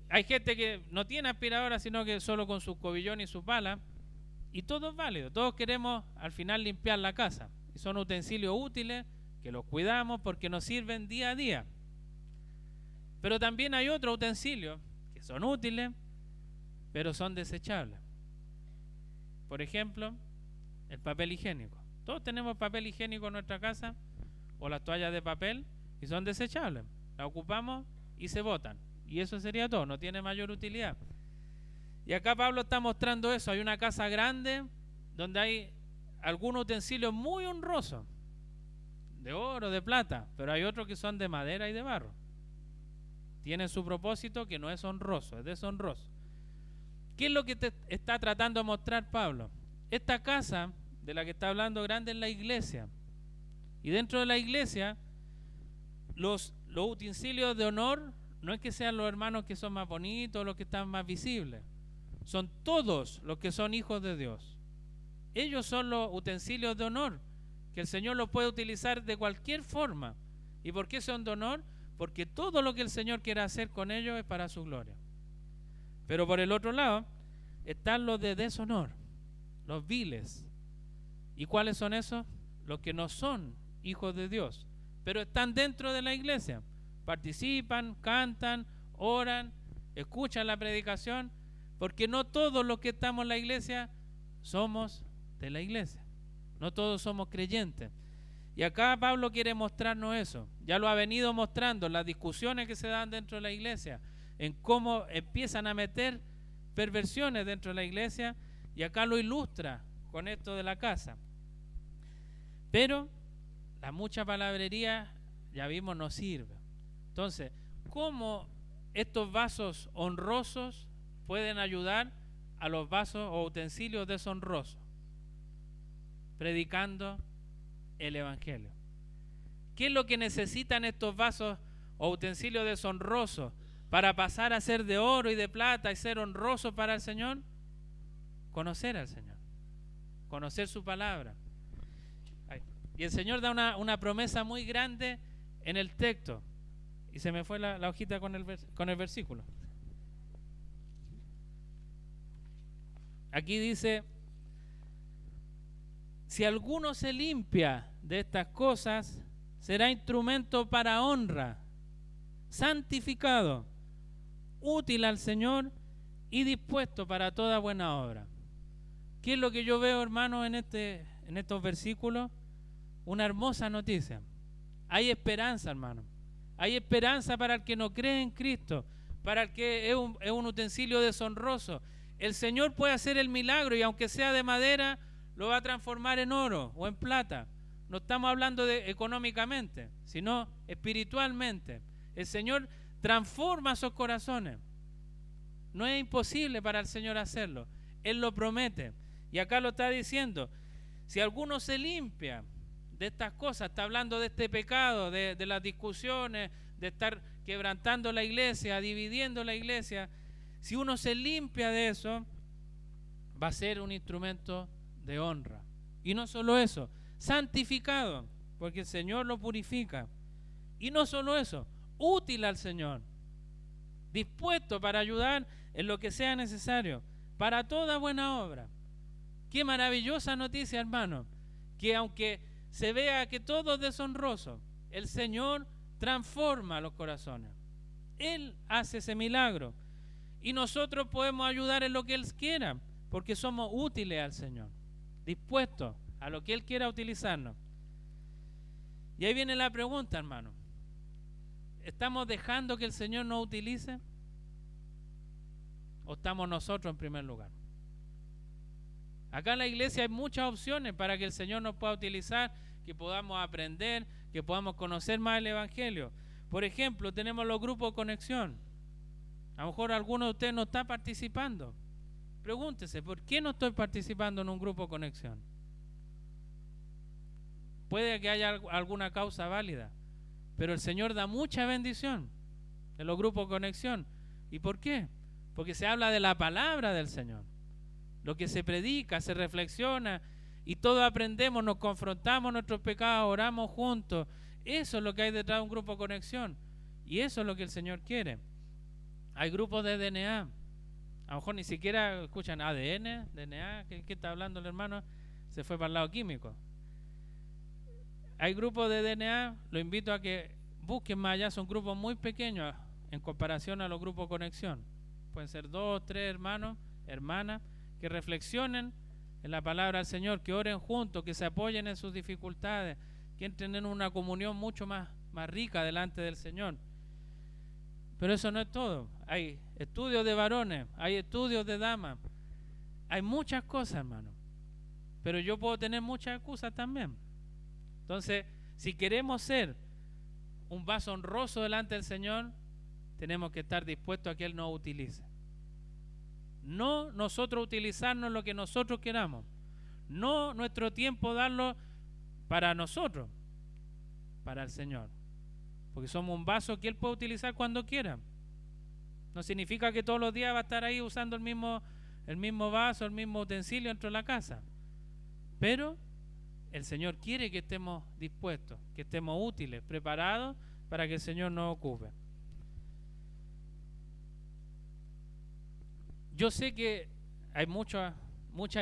Hay gente que no tiene aspiradora, sino que solo con su cobillón y su pala. Y todo es válido. Todos queremos al final limpiar la casa. Y son utensilios útiles que los cuidamos porque nos sirven día a día. Pero también hay otros utensilios que son útiles, pero son desechables. Por ejemplo, el papel higiénico. Todos tenemos papel higiénico en nuestra casa o las toallas de papel y son desechables. Las ocupamos y se botan. Y eso sería todo, no tiene mayor utilidad. Y acá Pablo está mostrando eso. Hay una casa grande donde hay algunos utensilios muy honrosos, de oro, de plata, pero hay otros que son de madera y de barro. Tienen su propósito que no es honroso, es deshonroso. ¿Qué es lo que te está tratando de mostrar Pablo? Esta casa de la que está hablando grande es la iglesia. Y dentro de la iglesia, los utensilios de honor no es que sean los hermanos que son más bonitos, los que están más visibles. Son todos los que son hijos de Dios. Ellos son los utensilios de honor, que el Señor los puede utilizar de cualquier forma. ¿Y por qué son de honor? Porque todo lo que el Señor quiere hacer con ellos es para su gloria. Pero por el otro lado están los de deshonor, los viles. ¿Y cuáles son esos? Los que no son hijos de Dios, pero están dentro de la iglesia. Participan, cantan, oran, escuchan la predicación, porque no todos los que estamos en la iglesia somos de la iglesia. No todos somos creyentes. Y acá Pablo quiere mostrarnos eso. Ya lo ha venido mostrando en las discusiones que se dan dentro de la iglesia, en cómo empiezan a meter perversiones dentro de la iglesia, y acá lo ilustra con esto de la casa. Pero la mucha palabrería, ya vimos, no sirve. Entonces, ¿cómo estos vasos honrosos pueden ayudar a los vasos o utensilios deshonrosos? Predicando el evangelio. ¿Qué es lo que necesitan estos vasos o utensilios deshonrosos para pasar a ser de oro y de plata y ser honrosos para el Señor? Conocer al Señor, conocer su palabra. Y el Señor da una promesa muy grande en el texto. Y se me fue la hojita con el versículo. Aquí dice: si alguno se limpia de estas cosas, será instrumento para honra, santificado, útil al Señor y dispuesto para toda buena obra. ¿Qué es lo que yo veo, hermanos, en estos versículos? Una hermosa noticia. Hay esperanza, hermano. Hay esperanza para el que no cree en Cristo, para el que es un utensilio deshonroso. El Señor puede hacer el milagro y aunque sea de madera, lo va a transformar en oro o en plata. No estamos hablando de económicamente, sino espiritualmente. El Señor transforma esos corazones. No es imposible para el Señor hacerlo. Él lo promete. Y acá lo está diciendo. Si alguno se limpia de estas cosas, está hablando de este pecado, de las discusiones, de estar quebrantando la iglesia, dividiendo la iglesia. Si uno se limpia de eso, va a ser un instrumento de honra. Y no solo eso, santificado, porque el Señor lo purifica. Y no solo eso, útil al Señor, dispuesto para ayudar en lo que sea necesario, para toda buena obra. Qué maravillosa noticia, hermano, que aunque se vea que todo es deshonroso, el Señor transforma los corazones. Él hace ese milagro. Y nosotros podemos ayudar en lo que Él quiera, porque somos útiles al Señor, dispuestos a lo que Él quiera utilizarnos. Y ahí viene la pregunta, hermano. ¿Estamos dejando que el Señor nos utilice? ¿O estamos nosotros en primer lugar? Acá en la iglesia hay muchas opciones para que el Señor nos pueda utilizar, que podamos aprender, que podamos conocer más el Evangelio. Por ejemplo, tenemos los grupos de conexión. A lo mejor alguno de ustedes no está participando. Pregúntese, ¿por qué no estoy participando en un grupo de conexión? Puede que haya alguna causa válida, pero el Señor da mucha bendición en los grupos de conexión. ¿Y por qué? Porque se habla de la palabra del Señor. Lo que se predica, se reflexiona y todos aprendemos, nos confrontamos nuestros pecados, oramos juntos. Eso es lo que hay detrás de un grupo de conexión. Y eso es lo que el Señor quiere. Hay grupos de DNA. A lo mejor ni siquiera escuchan ADN, DNA. ¿Qué está hablando el hermano? Se fue para el lado químico. Hay grupos de DNA. Lo invito a que busquen más allá. Son grupos muy pequeños en comparación a los grupos de conexión. Pueden ser 2, 3 hermanos, hermanas, que reflexionen en la palabra del Señor, que oren juntos, que se apoyen en sus dificultades, que entren en una comunión mucho más rica delante del Señor. Pero eso no es todo. Hay estudios de varones, hay estudios de damas, hay muchas cosas, hermano. Pero yo puedo tener muchas excusas también. Entonces, si queremos ser un vaso honroso delante del Señor, tenemos que estar dispuestos a que Él nos utilice. No nosotros utilizarnos lo que nosotros queramos. No nuestro tiempo darlo para nosotros, para el Señor. Porque somos un vaso que Él puede utilizar cuando quiera. No significa que todos los días va a estar ahí usando el mismo vaso, el mismo utensilio dentro de la casa. Pero el Señor quiere que estemos dispuestos, que estemos útiles, preparados para que el Señor nos ocupe. Yo sé que hay mucha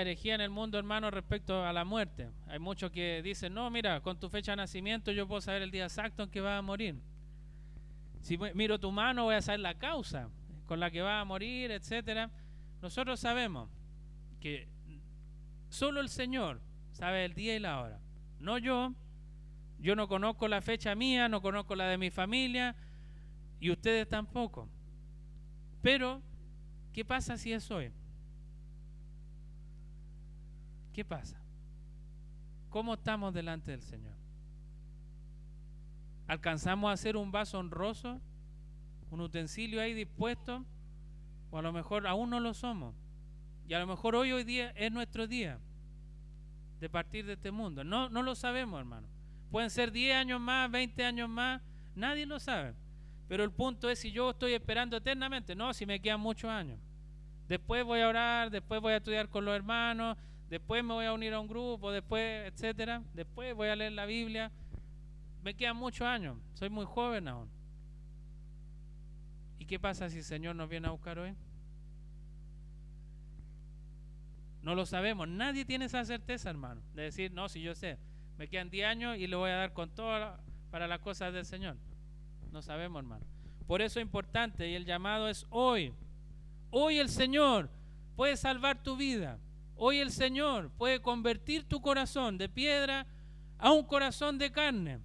herejía en el mundo, hermano, respecto a la muerte. Hay muchos que dicen, no, mira, con tu fecha de nacimiento yo puedo saber el día exacto en que vas a morir. Si miro tu mano voy a saber la causa con la que vas a morir, etcétera. Nosotros sabemos que solo el Señor sabe el día y la hora. No yo. Yo no conozco la fecha mía, no conozco la de mi familia y ustedes tampoco. Pero, ¿qué pasa si es hoy? ¿Qué pasa? ¿Cómo estamos delante del Señor? ¿Alcanzamos a ser un vaso honroso? ¿Un utensilio ahí dispuesto? O a lo mejor aún no lo somos. Y a lo mejor hoy día es nuestro día de partir de este mundo. No lo sabemos, hermano. Pueden ser 10 años más, 20 años más, nadie lo sabe. Pero el punto es si yo estoy esperando eternamente. No, si me quedan muchos años. Después voy a orar, después voy a estudiar con los hermanos, después me voy a unir a un grupo, después, etcétera. Después voy a leer la Biblia. Me quedan muchos años, soy muy joven aún. ¿Y qué pasa si el Señor nos viene a buscar hoy? No lo sabemos, nadie tiene esa certeza, hermano, de decir, no, si yo sé, me quedan 10 años y le voy a dar con todo para las cosas del Señor. No sabemos, hermano. Por eso es importante y el llamado es hoy. Hoy el Señor puede salvar tu vida. Hoy el Señor puede convertir tu corazón de piedra a un corazón de carne.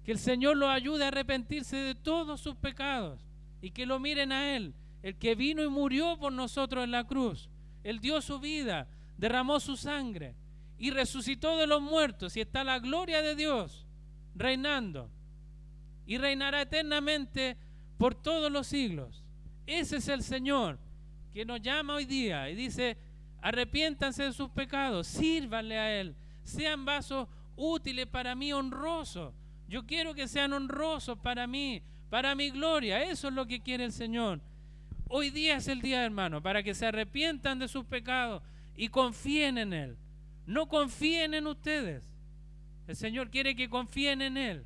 Que el Señor los ayude a arrepentirse de todos sus pecados y que lo miren a Él, el que vino y murió por nosotros en la cruz. Él dio su vida, derramó su sangre y resucitó de los muertos y está la gloria de Dios reinando y reinará eternamente por todos los siglos. Ese es el Señor que nos llama hoy día y dice, arrepiéntanse de sus pecados, sírvanle a Él, sean vasos útiles para mí, honrosos. Yo quiero que sean honrosos para mí, para mi gloria. Eso es lo que quiere el Señor. Hoy día es el día, hermano, para que se arrepientan de sus pecados y confíen en Él. No confíen en ustedes. El Señor quiere que confíen en Él.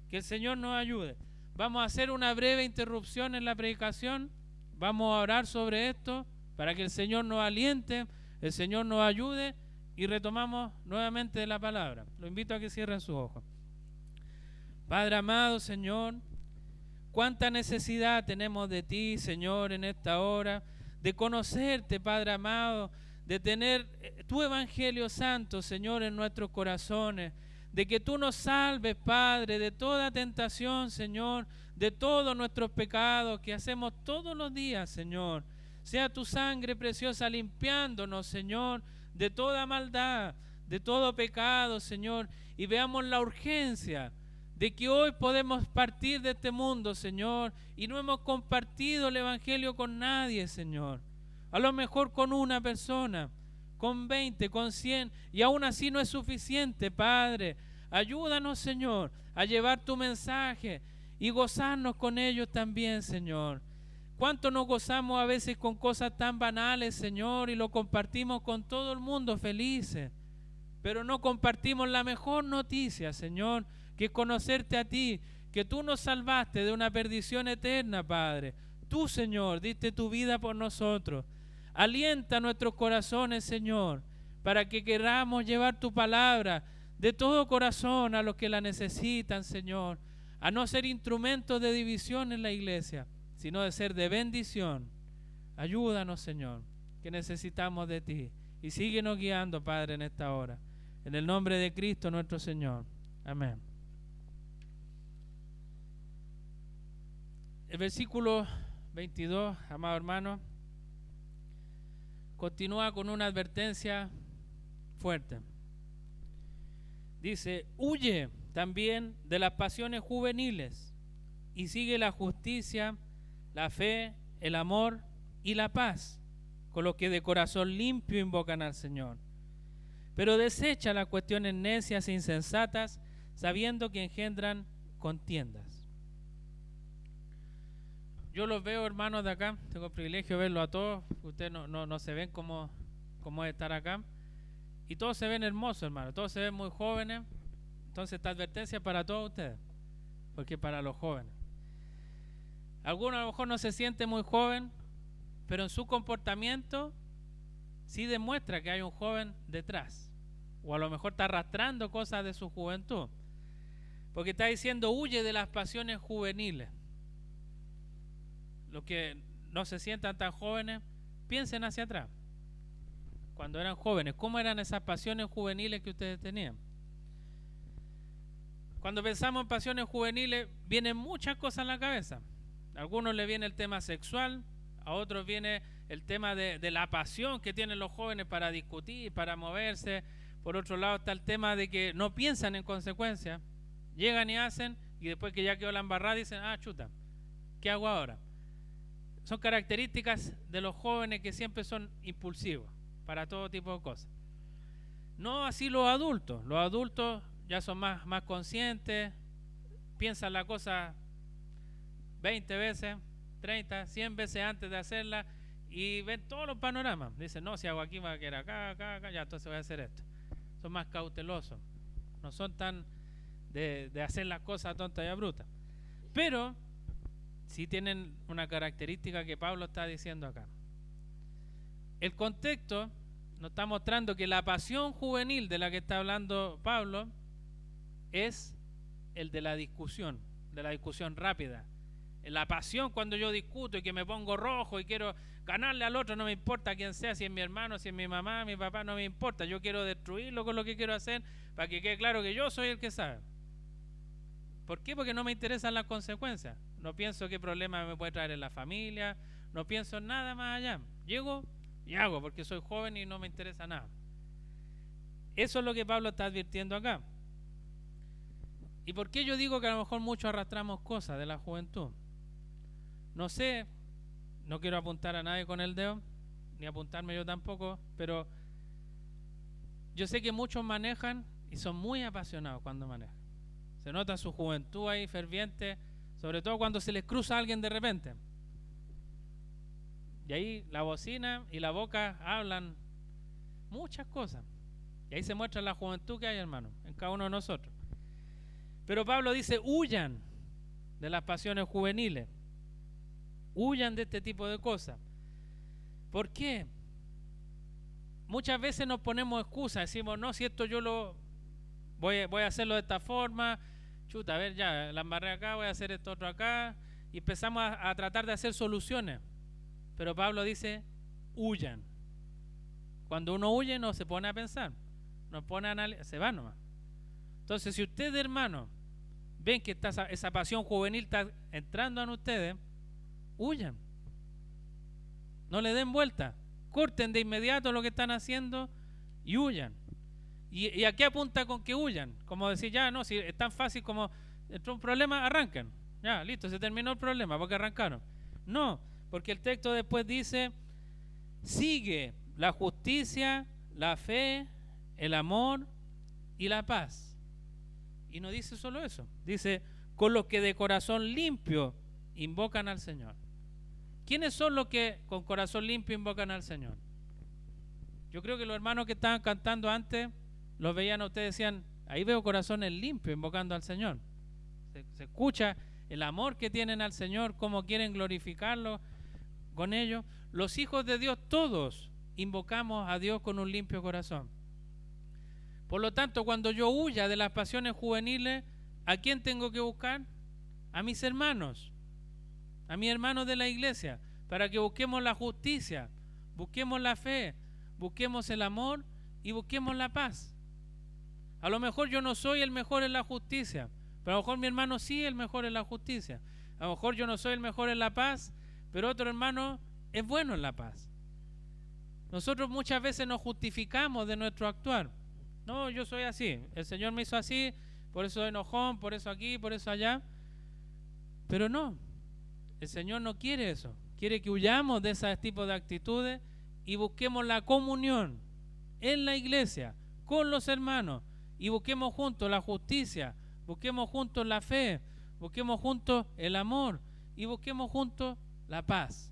Que el Señor nos ayude. Vamos a hacer una breve interrupción en la predicación. Vamos a orar sobre esto para que el Señor nos aliente, el Señor nos ayude y retomamos nuevamente de la palabra. Lo invito a que cierren sus ojos. Padre amado, Señor, cuánta necesidad tenemos de ti, Señor, en esta hora, de conocerte, Padre amado, de tener tu Evangelio Santo, Señor, en nuestros corazones, de que tú nos salves, Padre, de toda tentación, Señor, de todos nuestros pecados que hacemos todos los días, Señor. Sea tu sangre preciosa limpiándonos, Señor, de toda maldad, de todo pecado, Señor, y veamos la urgencia de que hoy podemos partir de este mundo, Señor, y no hemos compartido el Evangelio con nadie, Señor. A lo mejor con una persona, con 20, con 100, y aún así no es suficiente, Padre. Ayúdanos, Señor, a llevar tu mensaje y gozarnos con ellos también, Señor. ¿Cuánto nos gozamos a veces con cosas tan banales, Señor, y lo compartimos con todo el mundo felices? Pero no compartimos la mejor noticia, Señor, que es conocerte a ti, que tú nos salvaste de una perdición eterna, Padre. Tú, Señor, diste tu vida por nosotros. Alienta nuestros corazones, Señor, para que queramos llevar tu palabra de todo corazón a los que la necesitan, Señor, a no ser instrumentos de división en la iglesia, sino de ser de bendición. Ayúdanos, Señor, que necesitamos de ti. y síguenos guiando, Padre, en esta hora. En el nombre de Cristo nuestro Señor. Amén. El versículo 22, amado hermano, continúa con una advertencia fuerte. Dice: huye también de las pasiones juveniles y sigue la justicia, la fe, el amor y la paz, con los que de corazón limpio invocan al Señor. Pero desecha las cuestiones necias e insensatas, sabiendo que engendran contiendas. Yo los veo, hermanos, de acá, tengo el privilegio de verlos a todos. Ustedes no se ven como es estar acá. Y todos se ven hermosos, hermanos, todos se ven muy jóvenes. Entonces esta advertencia es para todos ustedes, porque es para los jóvenes. Algunos a lo mejor no se siente muy joven, pero en su comportamiento sí demuestra que hay un joven detrás, o a lo mejor está arrastrando cosas de su juventud, porque está diciendo: huye de las pasiones juveniles. Los que no se sientan tan jóvenes, piensen hacia atrás, cuando eran jóvenes, ¿cómo eran esas pasiones juveniles que ustedes tenían? Cuando pensamos en pasiones juveniles, vienen muchas cosas en la cabeza. A algunos les viene el tema sexual, a otros viene el tema de la pasión que tienen los jóvenes para discutir, para moverse. Por otro lado está el tema de que no piensan en consecuencias, llegan y hacen, y después que ya quedó la embarrada dicen: ah, chuta, ¿qué hago ahora? Son características de los jóvenes que siempre son impulsivos para todo tipo de cosas. No así los adultos. Los adultos ya son más conscientes, piensan la cosa 20 veces, 30, 100 veces antes de hacerla, y ven todos los panoramas. Dicen: no, si hago aquí va a quedar acá, ya, entonces voy a hacer esto. Son más cautelosos, no son tan de hacer las cosas tontas y abruptas. Pero sí tienen una característica que Pablo está diciendo acá. El contexto nos está mostrando que la pasión juvenil de la que está hablando Pablo es el de la discusión rápida. La pasión cuando yo discuto y que me pongo rojo y quiero ganarle al otro, no me importa quién sea, si es mi hermano, si es mi mamá, mi papá, no me importa. Yo quiero destruirlo con lo que quiero hacer para que quede claro que yo soy el que sabe. ¿Por qué? Porque no me interesan las consecuencias. No pienso qué problema me puede traer en la familia, no pienso en nada más allá. Llego y hago porque soy joven y no me interesa nada. Eso es lo que Pablo está advirtiendo acá. ¿Y por qué yo digo que a lo mejor muchos arrastramos cosas de la juventud? No sé, no quiero apuntar a nadie con el dedo, ni apuntarme yo tampoco, pero yo sé que muchos manejan y son muy apasionados cuando manejan. Se nota su juventud ahí ferviente, sobre todo cuando se les cruza a alguien de repente. Y ahí la bocina y la boca hablan muchas cosas. Y ahí se muestra la juventud que hay, hermano, en cada uno de nosotros. Pero Pablo dice: huyan de las pasiones juveniles. Huyan de este tipo de cosas. ¿Por qué? Muchas veces nos ponemos excusas, decimos: no, si esto yo lo voy a hacerlo de esta forma, chuta, a ver, ya, la embarré acá, voy a hacer esto otro acá, y empezamos a tratar de hacer soluciones. Pero Pablo dice: huyan. Cuando uno huye no se pone a pensar, no pone a analizar, se va nomás. Entonces, si ustedes, hermanos, ven que esa pasión juvenil está entrando en ustedes, huyan. No le den vuelta. Corten de inmediato lo que están haciendo y huyan. ¿Y a qué apunta con que huyan? Como decir: ya, no, si es tan fácil como entró un problema, arrancan. Ya, listo, se terminó el problema porque arrancaron. No, porque el texto después dice: sigue la justicia, la fe, el amor y la paz. Y no dice solo eso, dice: con los que de corazón limpio invocan al Señor. ¿Quiénes son los que con corazón limpio invocan al Señor? Yo creo que los hermanos que estaban cantando antes los veían a ustedes, decían: ahí veo corazones limpios invocando al Señor. Se escucha el amor que tienen al Señor, cómo quieren glorificarlo con ellos. Los hijos de Dios todos invocamos a Dios con un limpio corazón. Por lo tanto, cuando yo huya de las pasiones juveniles, ¿a quién tengo que buscar? A mis hermanos, a mis hermanos de la iglesia, para que busquemos la justicia, busquemos la fe, busquemos el amor y busquemos la paz. A lo mejor yo no soy el mejor en la justicia, pero a lo mejor mi hermano sí es el mejor en la justicia. A lo mejor yo no soy el mejor en la paz, pero otro hermano es bueno en la paz. Nosotros muchas veces nos justificamos de nuestro actuar. No, yo soy así, el Señor me hizo así, por eso soy enojón, por eso aquí, por eso allá. Pero no, el Señor no quiere eso. Quiere que huyamos de ese tipo de actitudes y busquemos la comunión en la iglesia, con los hermanos, y busquemos juntos la justicia, busquemos juntos la fe, busquemos juntos el amor y busquemos juntos la paz.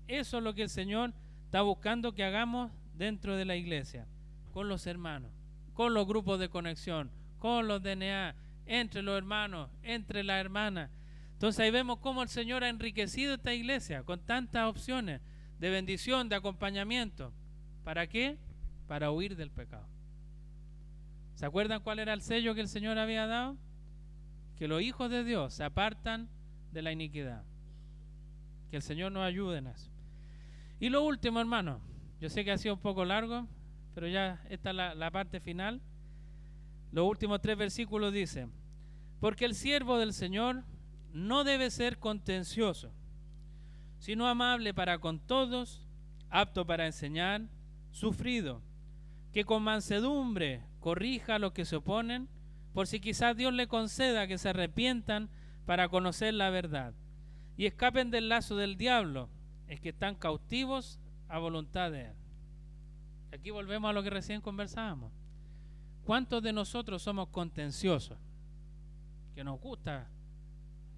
Eso es lo que el Señor está buscando que hagamos dentro de la iglesia, con los hermanos, con los grupos de conexión, con los DNA, entre los hermanos, entre las hermanas. Entonces ahí vemos cómo el Señor ha enriquecido esta iglesia con tantas opciones de bendición, de acompañamiento. ¿Para qué? Para huir del pecado. ¿Se acuerdan cuál era el sello que el Señor había dado? Que los hijos de Dios se apartan de la iniquidad. Que el Señor nos ayude en eso. Y lo último, hermano, yo sé que ha sido un poco largo, pero ya esta es la parte final. Los últimos 3 versículos dicen: porque el siervo del Señor no debe ser contencioso, sino amable para con todos, apto para enseñar, sufrido, que con mansedumbre corrija a los que se oponen, por si quizás Dios le conceda que se arrepientan para conocer la verdad y escapen del lazo del diablo, es que están cautivos a voluntad de él. Aquí volvemos a lo que recién conversábamos. ¿Cuántos de nosotros somos contenciosos? Que nos gusta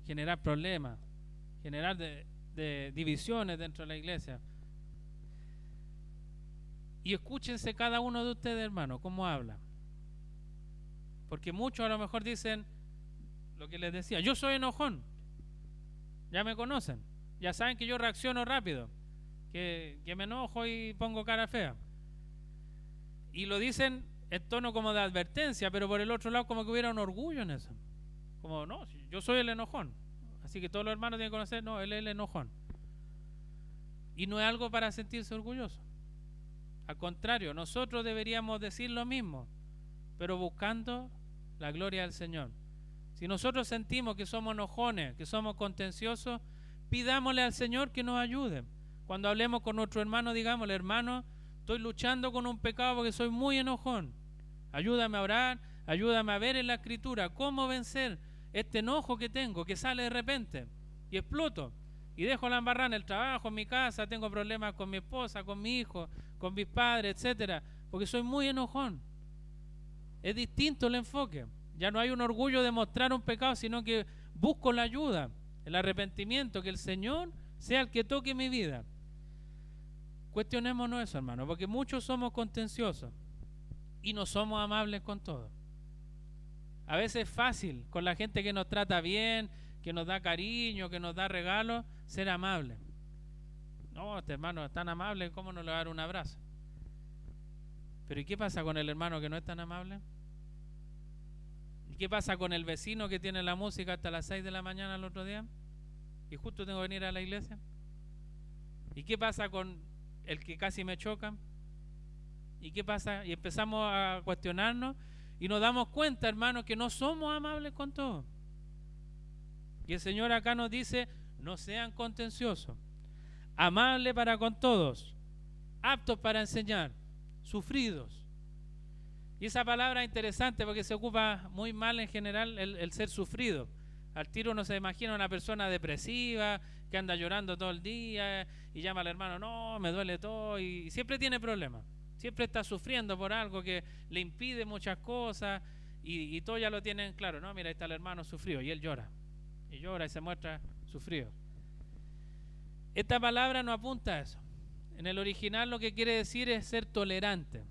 generar problemas, generar de divisiones dentro de la iglesia. Y escúchense cada uno de ustedes, hermanos, cómo habla. Porque muchos a lo mejor dicen lo que les decía: yo soy enojón. Ya me conocen, ya saben que yo reacciono rápido, que me enojo y pongo cara fea. Y lo dicen en tono como de advertencia, pero por el otro lado como que hubiera un orgullo en eso. Como, no, yo soy el enojón, así que todos los hermanos tienen que conocer, no, él es el enojón. Y no es algo para sentirse orgulloso. Al contrario, nosotros deberíamos decir lo mismo, pero buscando la gloria del Señor. Si nosotros sentimos que somos enojones, que somos contenciosos, pidámosle al Señor que nos ayude. Cuando hablemos con nuestro hermano, digámosle: hermano, estoy luchando con un pecado porque soy muy enojón. Ayúdame a orar, ayúdame a ver en la Escritura cómo vencer este enojo que tengo, que sale de repente y exploto. Y dejo la embarrada en el trabajo, en mi casa, tengo problemas con mi esposa, con mi hijo, con mis padres, etcétera, porque soy muy enojón. Es distinto el enfoque. Ya no hay un orgullo de mostrar un pecado, sino que busco la ayuda, el arrepentimiento, que el Señor sea el que toque mi vida. Cuestionémonos eso, hermano, porque muchos somos contenciosos y no somos amables con todos. A veces es fácil con la gente que nos trata bien, que nos da cariño, que nos da regalos, ser amable. No, este hermano es tan amable, ¿cómo no le va a dar un abrazo? Pero ¿y qué pasa con el hermano que no es tan amable? ¿Y qué pasa con el vecino que tiene la música hasta las 6 de la mañana el otro día? Y justo tengo que venir a la iglesia. ¿Y qué pasa con el que casi me choca? ¿Y qué pasa? Y empezamos a cuestionarnos y nos damos cuenta, hermanos, que no somos amables con todos. Y el Señor acá nos dice: no sean contenciosos, amables para con todos, aptos para enseñar, sufridos. Y esa palabra es interesante porque se ocupa muy mal en general el ser sufrido. Al tiro uno se imagina una persona depresiva que anda llorando todo el día y llama al hermano: no, me duele todo, y siempre tiene problemas. Siempre está sufriendo por algo que le impide muchas cosas y todos ya lo tienen claro. No, mira, ahí está el hermano sufrido, y él llora y se muestra sufrido. Esta palabra no apunta a eso. En el original lo que quiere decir es ser tolerante.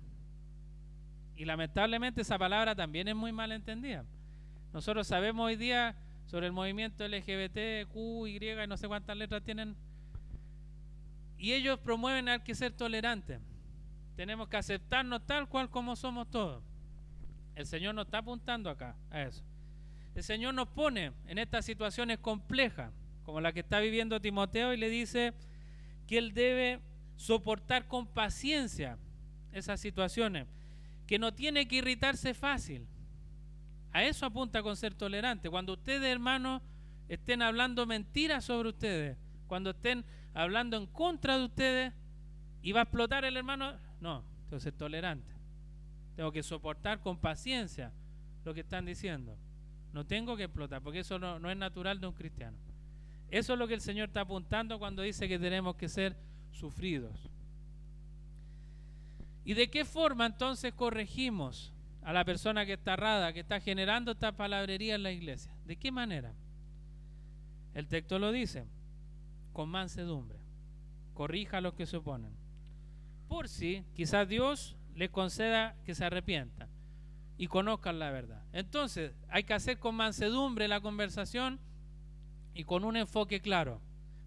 Y lamentablemente esa palabra también es muy mal entendida. Nosotros sabemos hoy día sobre el movimiento LGBT, Q, Y y no sé cuántas letras tienen. Y ellos promueven al que ser tolerante. Tenemos que aceptarnos tal cual como somos todos. El Señor nos está apuntando acá a eso. El Señor nos pone en estas situaciones complejas, como la que está viviendo Timoteo, y le dice que él debe soportar con paciencia esas situaciones, que no tiene que irritarse fácil. A eso apunta con ser tolerante. Cuando ustedes, hermanos, estén hablando mentiras sobre ustedes, cuando estén hablando en contra de ustedes y va a explotar el hermano, no, tengo que ser tolerante. Tengo que soportar con paciencia lo que están diciendo. No tengo que explotar, porque eso no es natural de un cristiano. Eso es lo que el Señor está apuntando cuando dice que tenemos que ser sufridos. ¿Y de qué forma entonces corregimos a la persona que está errada, que está generando esta palabrería en la iglesia? ¿De qué manera? El texto lo dice: con mansedumbre, corrija a los que se oponen, por si quizás Dios les conceda que se arrepientan y conozcan la verdad. Entonces hay que hacer con mansedumbre la conversación y con un enfoque claro,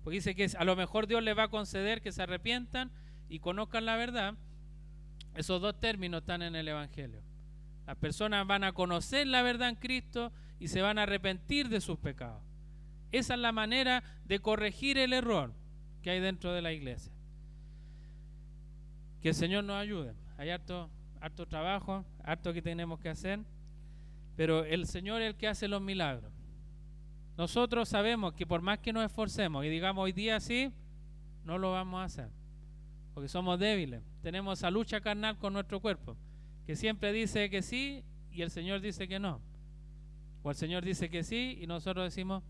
porque dice que a lo mejor Dios les va a conceder que se arrepientan y conozcan la verdad. Esos dos términos están en el Evangelio. Las personas van a conocer la verdad en Cristo y se van a arrepentir de sus pecados. Esa es la manera de corregir el error que hay dentro de la iglesia. Que el Señor nos ayude. Hay harto trabajo, harto que tenemos que hacer, pero el Señor es el que hace los milagros. Nosotros sabemos que por más que nos esforcemos y digamos hoy día sí, no lo vamos a hacer, porque somos débiles. Tenemos esa lucha carnal con nuestro cuerpo, que siempre dice que sí y el Señor dice que no. O el Señor dice que sí y nosotros decimos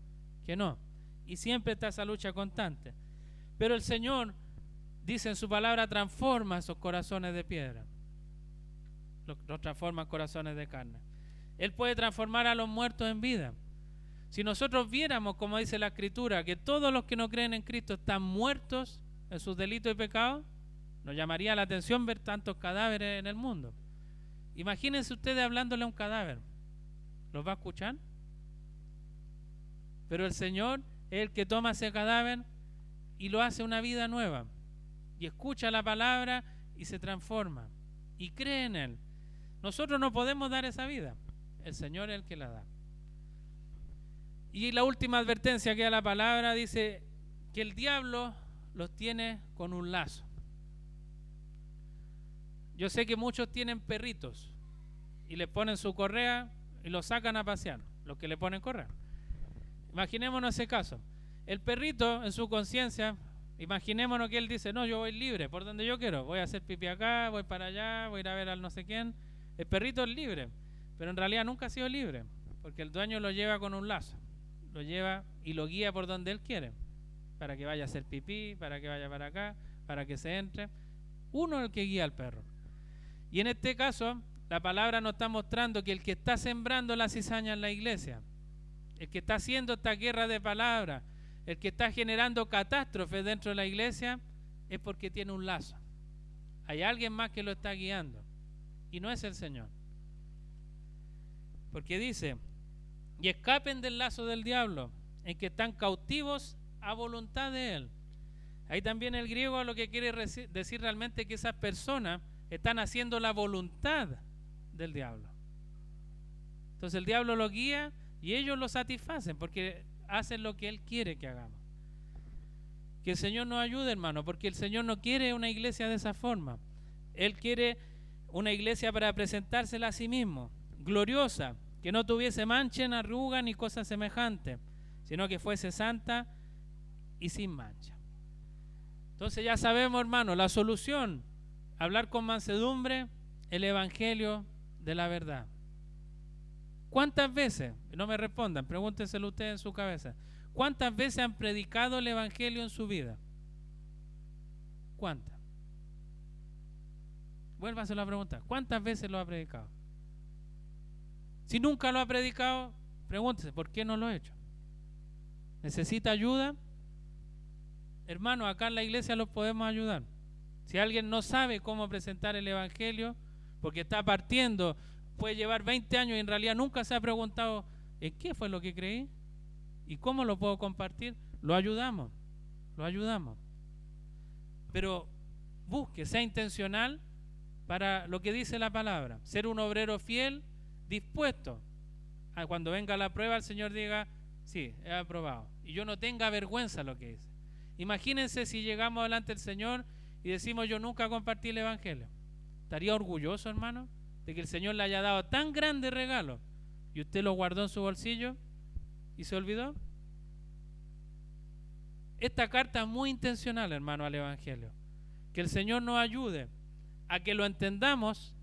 que no. Y siempre está esa lucha constante. Pero el Señor dice en su palabra: transforma esos corazones de piedra, los transforma en corazones de carne. Él puede transformar a los muertos en vida. Si nosotros viéramos, como dice la Escritura, que todos los que no creen en Cristo están muertos en sus delitos y pecados, nos llamaría la atención ver tantos cadáveres en el mundo. Imagínense ustedes hablándole a un cadáver. ¿Los va a escuchar? Pero el Señor es el que toma ese cadáver y lo hace una vida nueva. Y escucha la palabra y se transforma. Y cree en Él. Nosotros no podemos dar esa vida. El Señor es el que la da. Y la última advertencia que da la palabra dice que el diablo los tiene con un lazo. Yo sé que muchos tienen perritos y le ponen su correa y lo sacan a pasear, los que le ponen correa. Imaginémonos ese caso. El perrito en su conciencia, imaginémonos que él dice: no, yo voy libre por donde yo quiero, voy a hacer pipí acá, voy para allá, voy a ir a ver al no sé quién. El perrito es libre, pero en realidad nunca ha sido libre, porque el dueño lo lleva con un lazo, lo lleva y lo guía por donde él quiere, para que vaya a hacer pipí, para que vaya para acá, para que se entre. Uno es el que guía al perro. Y en este caso, la palabra nos está mostrando que el que está sembrando la cizaña en la iglesia, el que está haciendo esta guerra de palabras, el que está generando catástrofes dentro de la iglesia, es porque tiene un lazo. Hay alguien más que lo está guiando, y no es el Señor. Porque dice: y escapen del lazo del diablo, en que están cautivos a voluntad de él. Ahí también el griego lo que quiere decir realmente que esas personas están haciendo la voluntad del diablo. Entonces el diablo lo guía y ellos lo satisfacen porque hacen lo que él quiere que hagamos. Que el Señor nos ayude, hermano, porque el Señor no quiere una iglesia de esa forma. Él quiere una iglesia para presentársela a sí mismo, gloriosa, que no tuviese mancha, ni arruga, ni cosa semejante, sino que fuese santa y sin mancha. Entonces ya sabemos, hermano, la solución: hablar con mansedumbre, el evangelio de la verdad. ¿Cuántas veces? No me respondan, pregúntenselo ustedes en su cabeza. ¿Cuántas veces han predicado el evangelio en su vida? ¿Cuántas? Vuélvaselo a preguntar. ¿Cuántas veces lo ha predicado? Si nunca lo ha predicado, pregúntese: ¿por qué no lo ha hecho? ¿Necesita ayuda? Hermano, acá en la iglesia los podemos ayudar. Si alguien no sabe cómo presentar el evangelio, porque está partiendo, puede llevar 20 años y en realidad nunca se ha preguntado ¿en qué fue lo que creí? ¿Y cómo lo puedo compartir? Lo ayudamos. Pero busque, sea intencional para lo que dice la palabra. Ser un obrero fiel, dispuesto a cuando venga la prueba el Señor diga: sí, he aprobado. Y yo no tenga vergüenza de lo que hice. Imagínense si llegamos delante del Señor y decimos: yo nunca compartí el evangelio. ¿Estaría orgulloso, hermano, de que el Señor le haya dado tan grande regalo y usted lo guardó en su bolsillo y se olvidó? Esta carta es muy intencional, hermano, al Evangelio. Que el Señor nos ayude a que lo entendamos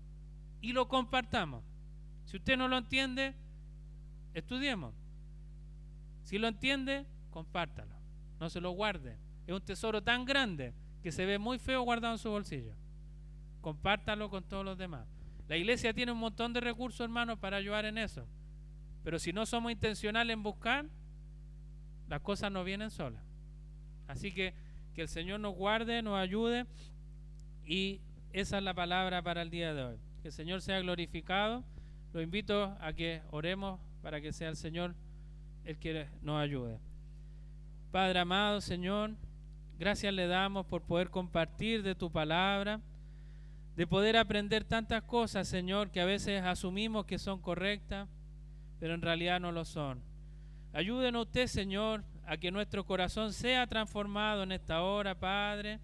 y lo compartamos. Si usted no lo entiende, estudiemos. Si lo entiende, compártalo. No se lo guarde. Es un tesoro tan grande que se ve muy feo guardado en su bolsillo. Compártalo con todos los demás. La iglesia tiene un montón de recursos, hermanos, para ayudar en eso. Pero si no somos intencionales en buscar, las cosas no vienen solas. Así que el Señor nos guarde, nos ayude, y esa es la palabra para el día de hoy. Que el Señor sea glorificado. Lo invito a que oremos para que sea el Señor el que nos ayude. Padre amado, Señor, gracias le damos por poder compartir de tu palabra, de poder aprender tantas cosas, Señor, que a veces asumimos que son correctas, pero en realidad no lo son. Ayúdenos usted, Señor, a que nuestro corazón sea transformado en esta hora, Padre,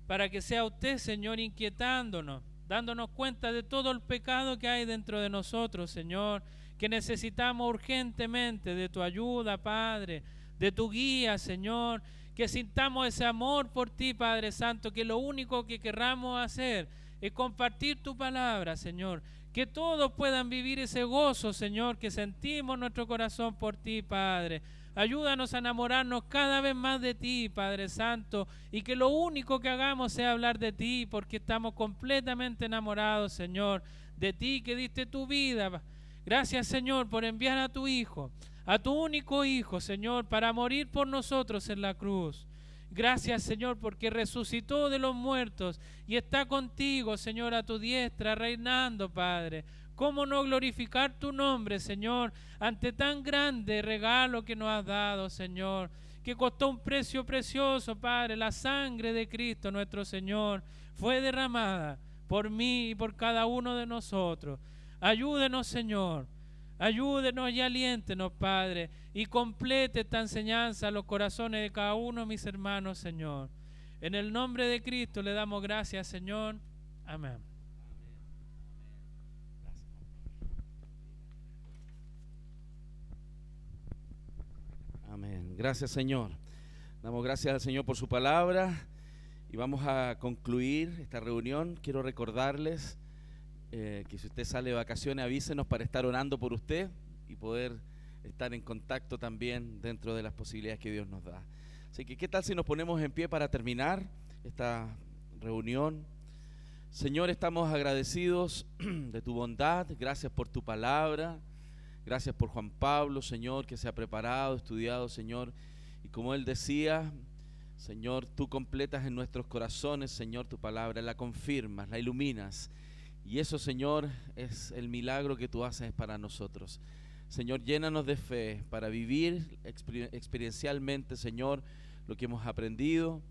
para que sea usted, Señor, inquietándonos, dándonos cuenta de todo el pecado que hay dentro de nosotros, Señor, que necesitamos urgentemente de tu ayuda, Padre, de tu guía, Señor, que sintamos ese amor por ti, Padre Santo, que lo único que querramos hacer es compartir tu palabra, Señor, que todos puedan vivir ese gozo, Señor, que sentimos en nuestro corazón por ti, Padre. Ayúdanos a enamorarnos cada vez más de ti, Padre Santo, y que lo único que hagamos sea hablar de ti, porque estamos completamente enamorados, Señor, de ti que diste tu vida. Gracias, Señor, por enviar a tu Hijo, a tu único Hijo, Señor, para morir por nosotros en la cruz. Gracias, Señor, porque resucitó de los muertos y está contigo, Señor, a tu diestra, reinando, Padre. ¿Cómo no glorificar tu nombre, Señor, ante tan grande regalo que nos has dado, Señor? Que costó un precio precioso, Padre. La sangre de Cristo, nuestro Señor, fue derramada por mí y por cada uno de nosotros. Ayúdenos, Señor. Ayúdenos y aliéntenos, Padre, y complete esta enseñanza a los corazones de cada uno de mis hermanos, Señor. En el nombre de Cristo le damos gracias, Señor. Amén. Amén. Gracias, Señor. Damos gracias al Señor por su palabra y vamos a concluir esta reunión. Quiero recordarles que si usted sale de vacaciones, avísenos para estar orando por usted y poder estar en contacto también dentro de las posibilidades que Dios nos da. Así que, ¿qué tal si nos ponemos en pie para terminar esta reunión? Señor, estamos agradecidos de tu bondad. Gracias por tu palabra. Gracias por Juan Pablo, Señor, que se ha preparado, estudiado, Señor. Y como él decía, Señor, tú completas en nuestros corazones, Señor, tu palabra, la confirmas, la iluminas. Y eso, Señor, es el milagro que tú haces para nosotros. Señor, llénanos de fe para vivir experiencialmente, Señor, lo que hemos aprendido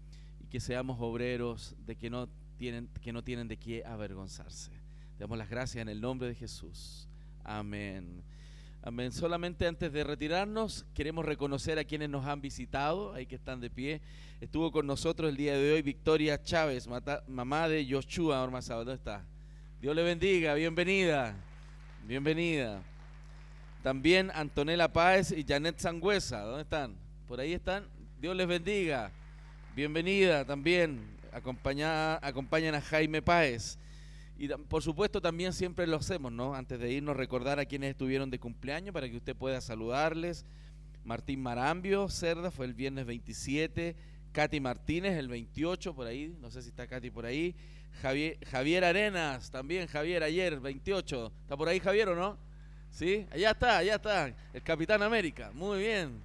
y que seamos obreros de que no tienen de qué avergonzarse. Te damos las gracias en el nombre de Jesús. Amén. Amén. Solamente antes de retirarnos, queremos reconocer a quienes nos han visitado, ahí que están de pie. Estuvo con nosotros el día de hoy Victoria Chávez, mamá de Yoshua Ormazábal. ¿Dónde está? Dios le bendiga, bienvenida, bienvenida. También Antonella Páez y Janet Sangüesa, ¿dónde están? Por ahí están. Dios les bendiga, bienvenida también. Acompañan a Jaime Páez. Y por supuesto también siempre lo hacemos, ¿no? Antes de irnos, recordar a quienes estuvieron de cumpleaños para que usted pueda saludarles. Martín Marambio Cerda fue el viernes 27, Katy Martínez el 28, por ahí, no sé si está Katy por ahí. Javier Arenas, también Javier ayer, 28. ¿Está por ahí Javier o no? ¿Sí? Allá está, el Capitán América, muy bien.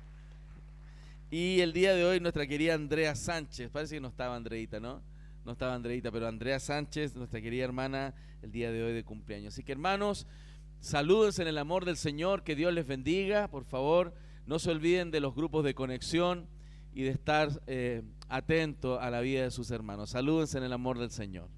Y el día de hoy nuestra querida Andrea Sánchez, parece que no estaba Andreita, ¿no? No estaba Andreita, pero Andrea Sánchez, nuestra querida hermana, el día de hoy de cumpleaños. Así que hermanos, salúdense en el amor del Señor, que Dios les bendiga, por favor, no se olviden de los grupos de conexión y de estar atentos a la vida de sus hermanos. Salúdense en el amor del Señor.